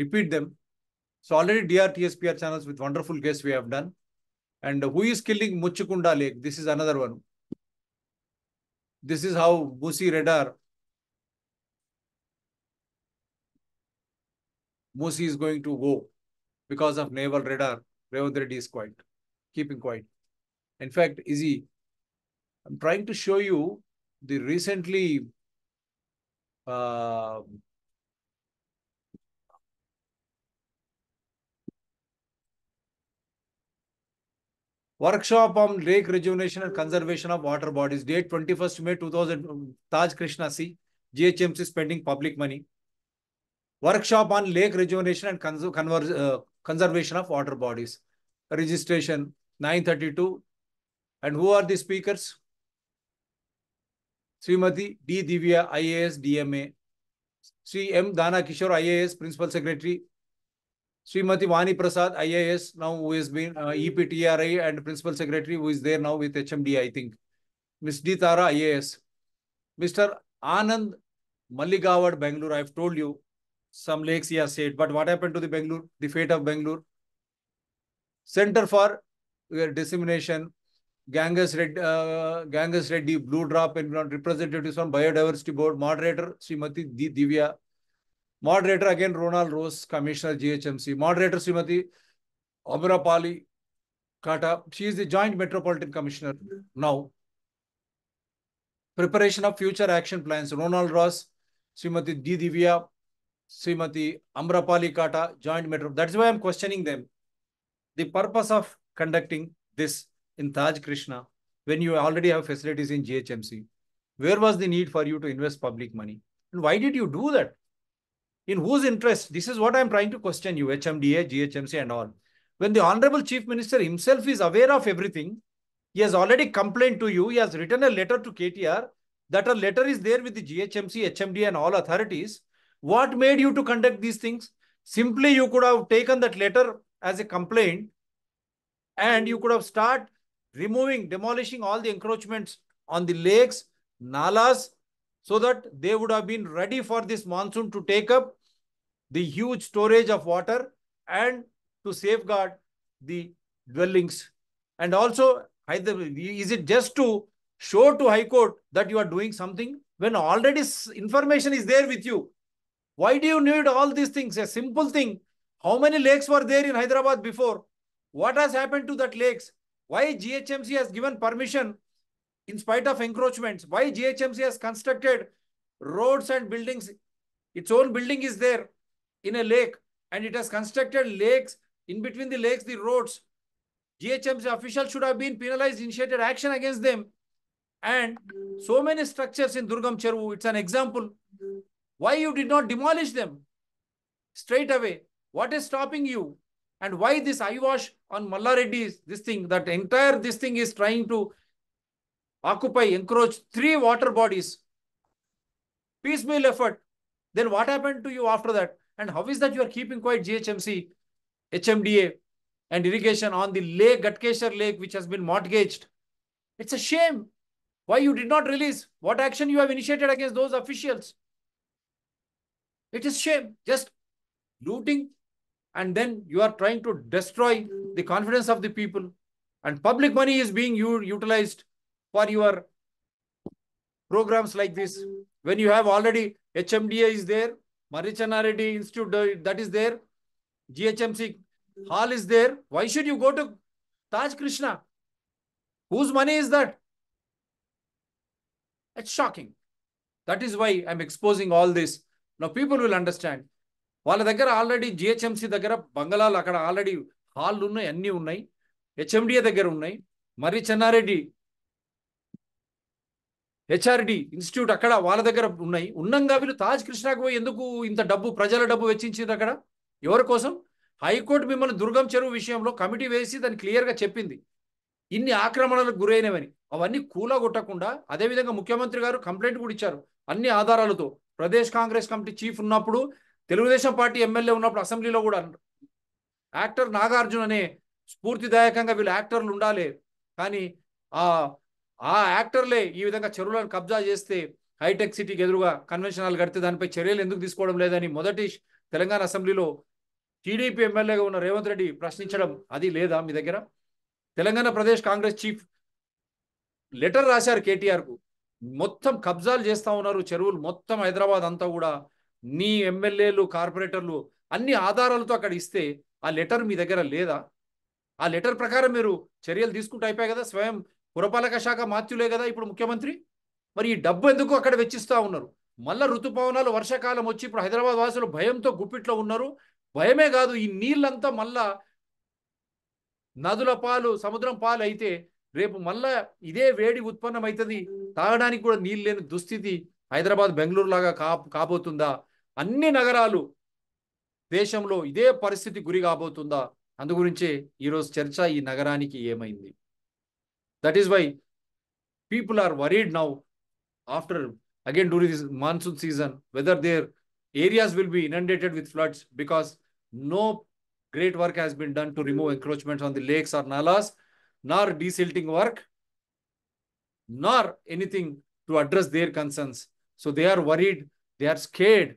repeat them. So already DRTSPR channels with wonderful guests we have done. And who is killing Muchukunda Lake? This is another one. This is how Musi radar. Musi is going to go because of naval radar. Revant Reddy is quiet, keeping quiet. In fact, Izzy, I'm trying to show you the recently workshop on lake rejuvenation and conservation of water bodies. Date 21st May 2000, Taj Krishna Sea. GHMC spending public money. Workshop on lake rejuvenation and conservation of water bodies. Registration 932. And who are the speakers? Srimati D. Divya, IAS, DMA. Sri M. Dana Kishore, IAS, Principal Secretary. Srimati Vani Prasad, IAS, now who has been EPTRI and Principal Secretary, who is there now with HMD, I think. Ms. D. Tara, IAS. Mr. Anand Malligawad, Bangalore, I've told you some lakes he has said, but what happened to the Bangalore, the fate of Bangalore? Center for Dissemination, Ganges Reddy, Blue Drop, and representatives from Biodiversity Board, moderator, Srimati D. Divya. Moderator again, Ronald Rose, Commissioner GHMC. Moderator, Srimati Amrapali Kata. She is the Joint Metropolitan Commissioner now. Preparation of future action plans. Ronald Ross, Srimati D. Divya, Srimati Amrapali Kata, Joint Metro. That's why I'm questioning them. The purpose of conducting this in Taj Krishna, when you already have facilities in GHMC, where was the need for you to invest public money? And why did you do that? In whose interest? This is what I'm trying to question you, HMDA, GHMC and all. When the Honorable Chief Minister himself is aware of everything, he has already complained to you, he has written a letter to KTR, that a letter is there with the GHMC, HMDA and all authorities. What made you to conduct these things? Simply you could have taken that letter as a complaint and you could have started demolishing all the encroachments on the lakes, nalas, so that they would have been ready for this monsoon to take up the huge storage of water and to safeguard the dwellings. And also, is it just to show to High Court that you are doing something when already information is there with you? Why do you need all these things? A simple thing. How many lakes were there in Hyderabad before? What has happened to that lakes? Why GHMC has given permission in spite of encroachments? Why GHMC has constructed roads and buildings? Its own building is there in a lake and it has constructed lakes. In between the lakes, the roads. GHMC officials should have been penalized, initiated action against them. And so many structures in Durgam Cheru, it's an example. Why you did not demolish them straight away? What is stopping you? And why this eyewash on Malla Reddy, this thing, that entire this thing is trying to occupy, encroach 3 water bodies. Piecemeal effort. Then what happened to you after that? And how is that you are keeping quiet, GHMC, HMDA and irrigation on the lake, Gatkeshwar Lake, which has been mortgaged? It's a shame. Why you did not release? What action you have initiated against those officials? It is shame. Just looting, and then you are trying to destroy the confidence of the people. And public money is being utilized for your programs like this. When you have already HMDA is there, Marichana Reddy Institute that is there, GHMC hall is there. Why should you go to Taj Krishna? Whose money is that? It's shocking. That is why I'm exposing all this. Now people will understand. వాళ్ళ దగ్గర already GHMC దగ్గర బంగళాలు అక్కడ already hall ఉన్నాయి, అన్నీ ఉన్నాయి. HMDA దగ్గర ఉన్నాయి. మర్రి Chennareddy HRD institute అక్కడ వాళ్ళ దగ్గర ఉన్నాయి. ఉన్నంగా వీళ్ళు తాజ్ కృష్ణాకు పోయి ఎందుకు ఇంత డబ్బు, ప్రజల డబ్బు వెచ్చించారు అక్కడ? ఎవరి కోసం? హైకోర్టు మిమ్మల్ని దుర్గం చెరువు విషయంలో కమిటీ వేసి దాన్ని క్లియర్గా చెప్పింది, ఇన్ని ఆక్రమణలకు గురైనవని. అవన్నీ కూలగొట్టకుండా అదేవిధంగా ముఖ్యమంత్రి గారు కంప్లైంట్ కూడా ఇచ్చారు అన్ని ఆధారాలతో. ప్రదేశ్ కాంగ్రెస్ కమిటీ చీఫ్ ఉన్నప్పుడు, తెలుగుదేశం పార్టీ ఎమ్మెల్యే ఉన్నప్పుడు అసెంబ్లీలో కూడా యాక్టర్ నాగార్జున అనే స్ఫూర్తిదాయకంగా వీళ్ళు యాక్టర్లు ఉండాలి, కానీ ఆ యాక్టర్లే ఈ విధంగా చెరువులను కబ్జా చేస్తే హైటెక్ సిటీకి ఎదురుగా కన్వెన్షన్ హాల్ కడితే దానిపై చర్యలు ఎందుకు తీసుకోవడం లేదని మొదటి తెలంగాణ అసెంబ్లీలో టీడీపీ ఎమ్మెల్యేగా ఉన్న రేవంత్ రెడ్డి ప్రశ్నించడం అది లేదా మీ దగ్గర? తెలంగాణ ప్రదేశ్ కాంగ్రెస్ చీఫ్ లెటర్ రాశారు కేటీఆర్కు, మొత్తం కబ్జాలు చేస్తా ఉన్నారు చెరువులు మొత్తం హైదరాబాద్ అంతా కూడా, నీ ఎమ్మెల్యేలు కార్పొరేటర్లు అన్ని ఆధారాలతో అక్కడ ఇస్తే ఆ లెటర్ మీ దగ్గర లేదా? ఆ లెటర్ ప్రకారం మీరు చర్యలు తీసుకుంటూ అయిపోయాయి కదా. స్వయం పురపాలక శాఖ మాత్యులే కదా ఇప్పుడు ముఖ్యమంత్రి. మరి ఈ డబ్బు ఎందుకు అక్కడ వెచ్చిస్తూ ఉన్నారు? మళ్ళా ఋతుపవనాలు వర్షాకాలం వచ్చి ఇప్పుడు హైదరాబాద్ వాసులు భయంతో గుప్పిట్లో ఉన్నారు. భయమే కాదు, ఈ నీళ్ళంతా మళ్ళా నదుల పాలు సముద్రం పాలు అయితే రేపు మళ్ళా ఇదే వేడి ఉత్పన్నం అవుతుంది, తాగడానికి కూడా నీళ్ళు లేని దుస్థితి హైదరాబాద్ బెంగళూరు లాగా కాబోతుందా? అన్ని నగరాలు దేశంలో ఇదే పరిస్థితి గురి కాబోతుందా? అందు గురించే ఈరోజు చర్చ ఈ నగరానికి ఏమైంది. That is why people are worried now after again during this monsoon season whether their areas will be inundated with floods because no great work has been done to remove encroachments on the lakes or nalas, nor desilting work, nor anything to address their concerns. So they are worried, they are scared,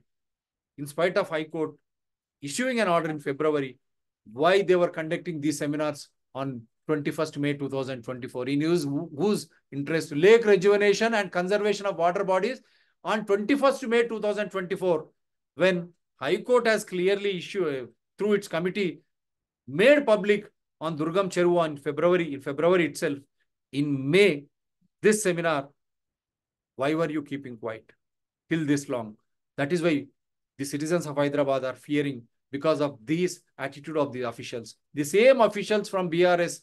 in spite of High Court issuing an order in February, why they were conducting these seminars on 21st May 2024. In whose interest? Lake rejuvenation and conservation of water bodies on 21st May 2024, when High Court has clearly issued, through its committee, made public on Durgam Cheruvu in February itself. In May, this seminar, why were you keeping quiet till this long? That is why the citizens of Hyderabad are fearing because of this attitude of the officials. The same officials from BRS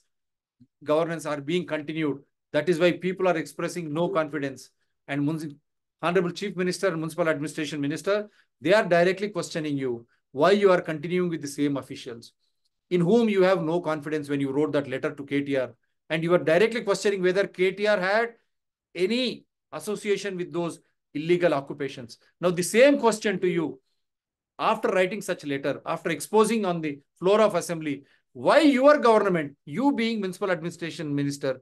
governance are being continued. That is why people are expressing no confidence. And Honorable Chief Minister and Municipal Administration Minister, they are directly questioning you why you are continuing with the same officials in whom you have no confidence when you wrote that letter to KTR. And you are directly questioning whether KTR had any association with those illegal occupations. Now, the same question to you, after writing such a letter, after exposing on the floor of assembly, why your government, you being Municipal Administration Minister,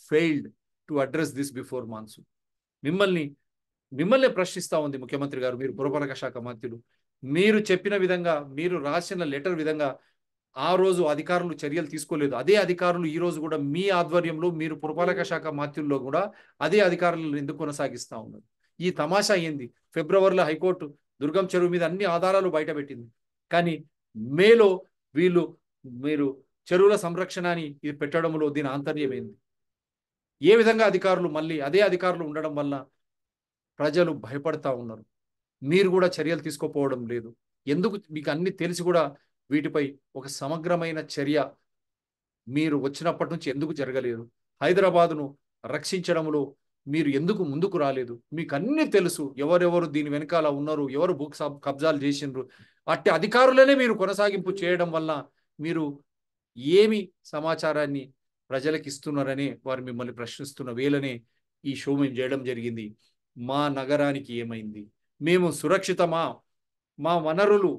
failed to address this before monsoon? మిమ్మల్ని ప్రశ్నిస్తా ఉంది ముఖ్యమంత్రి గారు. మీరు పురపాలక శాఖ మంత్రులు, మీరు చెప్పిన విధంగా, మీరు రాసిన లెటర్ విధంగా ఆ రోజు అధికారులు చర్యలు తీసుకోలేదు. అదే అధికారులు ఈ రోజు కూడా మీ ఆధ్వర్యంలో, మీరు పురపాలక శాఖ మంత్రుల్లో కూడా అదే అధికారులను ఎందుకు కొనసాగిస్తా ఉన్నారు? ఈ తమాషా ఏంది? ఫిబ్రవరిలో హైకోర్టు దుర్గం చెరువు మీద అన్ని ఆధారాలు బయటపెట్టింది, కానీ మేలో మీరు చెరువుల సంరక్షణ అని ఇది పెట్టడంలో దీని ఆంతర్యం ఏంది? ఏ విధంగా అధికారులు మళ్ళీ అదే అధికారులు ఉండడం వల్ల ప్రజలు భయపడతా ఉన్నారు. మీరు కూడా చర్యలు తీసుకోపోవడం లేదు. ఎందుకు? మీకు అన్ని తెలిసి కూడా వీటిపై ఒక సమగ్రమైన చర్య మీరు వచ్చినప్పటి నుంచి ఎందుకు జరగలేదు? హైదరాబాదును రక్షించడంలో మీరు ఎందుకు ముందుకు రాలేదు? మీకు అన్ని తెలుసు ఎవరెవరు దీని వెనకాల ఉన్నారు, ఎవరు భూ కబ్జాలు చేసిండ్రు. అట్టి అధికారులనే మీరు కొనసాగింపు చేయడం వల్ల మీరు ఏమి సమాచారాన్ని ప్రజలకు ఇస్తున్నారని వారు మిమ్మల్ని ప్రశ్నిస్తున్న వేళనే ఈ షో మేము చేయడం జరిగింది. మా నగరానికి ఏమైంది? మేము సురక్షితమా? మా వనరులు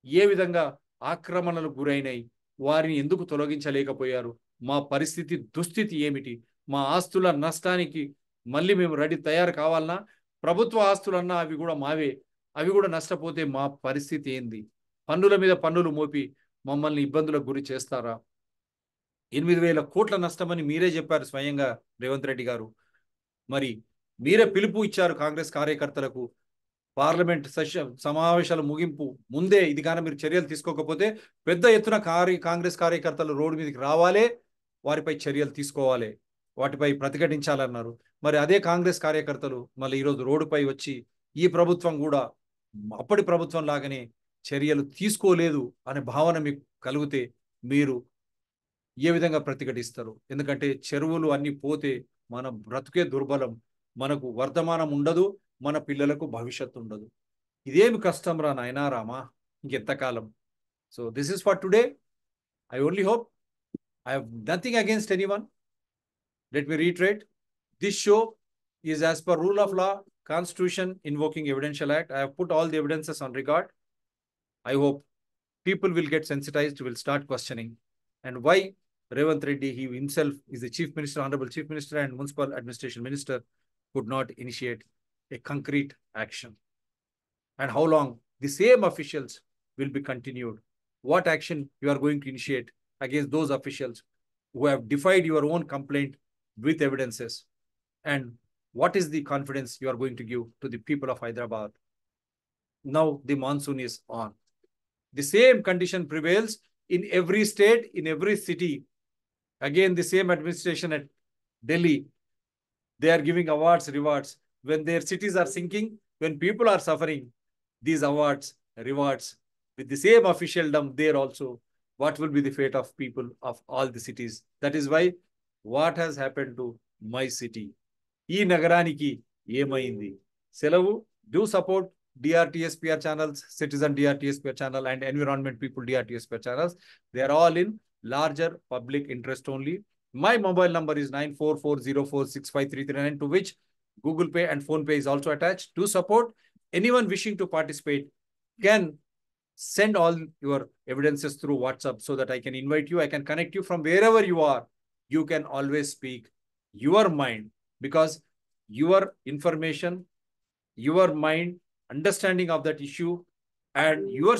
ఏ విధంగా ఆక్రమణలకు గురైనాయి? వారిని ఎందుకు తొలగించలేకపోయారు? మా పరిస్థితి దుస్థితి ఏమిటి? మా ఆస్తుల నష్టానికి మళ్ళీ మేము తయారు కావాలన్నా? ప్రభుత్వ ఆస్తులన్నా అవి కూడా మావే, అవి కూడా నష్టపోతే మా పరిస్థితి ఏంది? పన్నుల మీద పన్నులు మోపి మమ్మల్ని ఇబ్బందులకు గురి చేస్తారా? 8,000 కోట్ల నష్టమని మీరే చెప్పారు స్వయంగా రేవంత్ రెడ్డి గారు. మరి మీరే పిలుపు ఇచ్చారు కాంగ్రెస్ కార్యకర్తలకు. పార్లమెంట్ సమావేశాల ముగింపు ముందే ఇది కానీ మీరు చర్యలు తీసుకోకపోతే పెద్ద ఎత్తున కాంగ్రెస్ కార్యకర్తలు రోడ్డు మీదకి రావాలే, వారిపై చర్యలు తీసుకోవాలి, వాటిపై ప్రతిఘటించాలన్నారు. మరి అదే కాంగ్రెస్ కార్యకర్తలు మళ్ళీ ఈరోజు రోడ్డుపై వచ్చి ఈ ప్రభుత్వం కూడా అప్పటి ప్రభుత్వం లాగానే చర్యలు తీసుకోలేదు అనే భావన మీకు కలిగితే మీరు ఏ విధంగా ప్రతిఘటిస్తారు? ఎందుకంటే చెరువులు అన్ని పోతే మన బ్రతుకే దుర్బలం, మనకు వర్తమానం ఉండదు, మన పిల్లలకు భవిష్యత్తు ఉండదు. ఇదేమి కష్టం రా నాయనా రామా, ఇంకెంతకాలం? So this is for today. I only hope, I have nothing against anyone. Let me reiterate, this show is as per rule of law, Constitution, invoking Evidential Act. I have put all the evidences on record. I hope people will get sensitized, will start questioning. And why Revanth Reddy, he himself is the Chief Minister, Honorable Chief Minister and Municipal Administration Minister, could not initiate a concrete action. And how long the same officials will be continued? What action you are going to initiate against those officials who have defied your own complaint with evidences? And what is the confidence you are going to give to the people of Hyderabad? Now the monsoon is on. The same condition prevails in every state, in every city. Again, the same administration at Delhi, they are giving awards, rewards. When their cities are sinking, when people are suffering, these awards, rewards, with the same officialdom there also, what will be the fate of people of all the cities? That is why, what has happened to my city? Ee nagaraniki emaindi? Selavu, do support DRTSPR channels, Citizen DRTSPR channel and Environment People DRTSPR channels. They are all in larger public interest only. My mobile number is 9440465339, to which Google Pay and Phone Pay is also attached. To support, anyone wishing to participate can send all your evidences through WhatsApp so that I can invite you. I can connect you from wherever you are. You can always speak your mind, because your information, your mind, understanding of that issue and your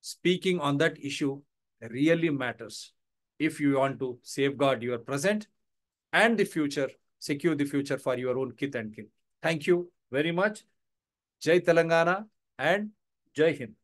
speaking on that issue really matters if you want to safeguard your present and the future, secure the future for your own kith and kin. Thank you very much. Jai Telangana and Jai Hind.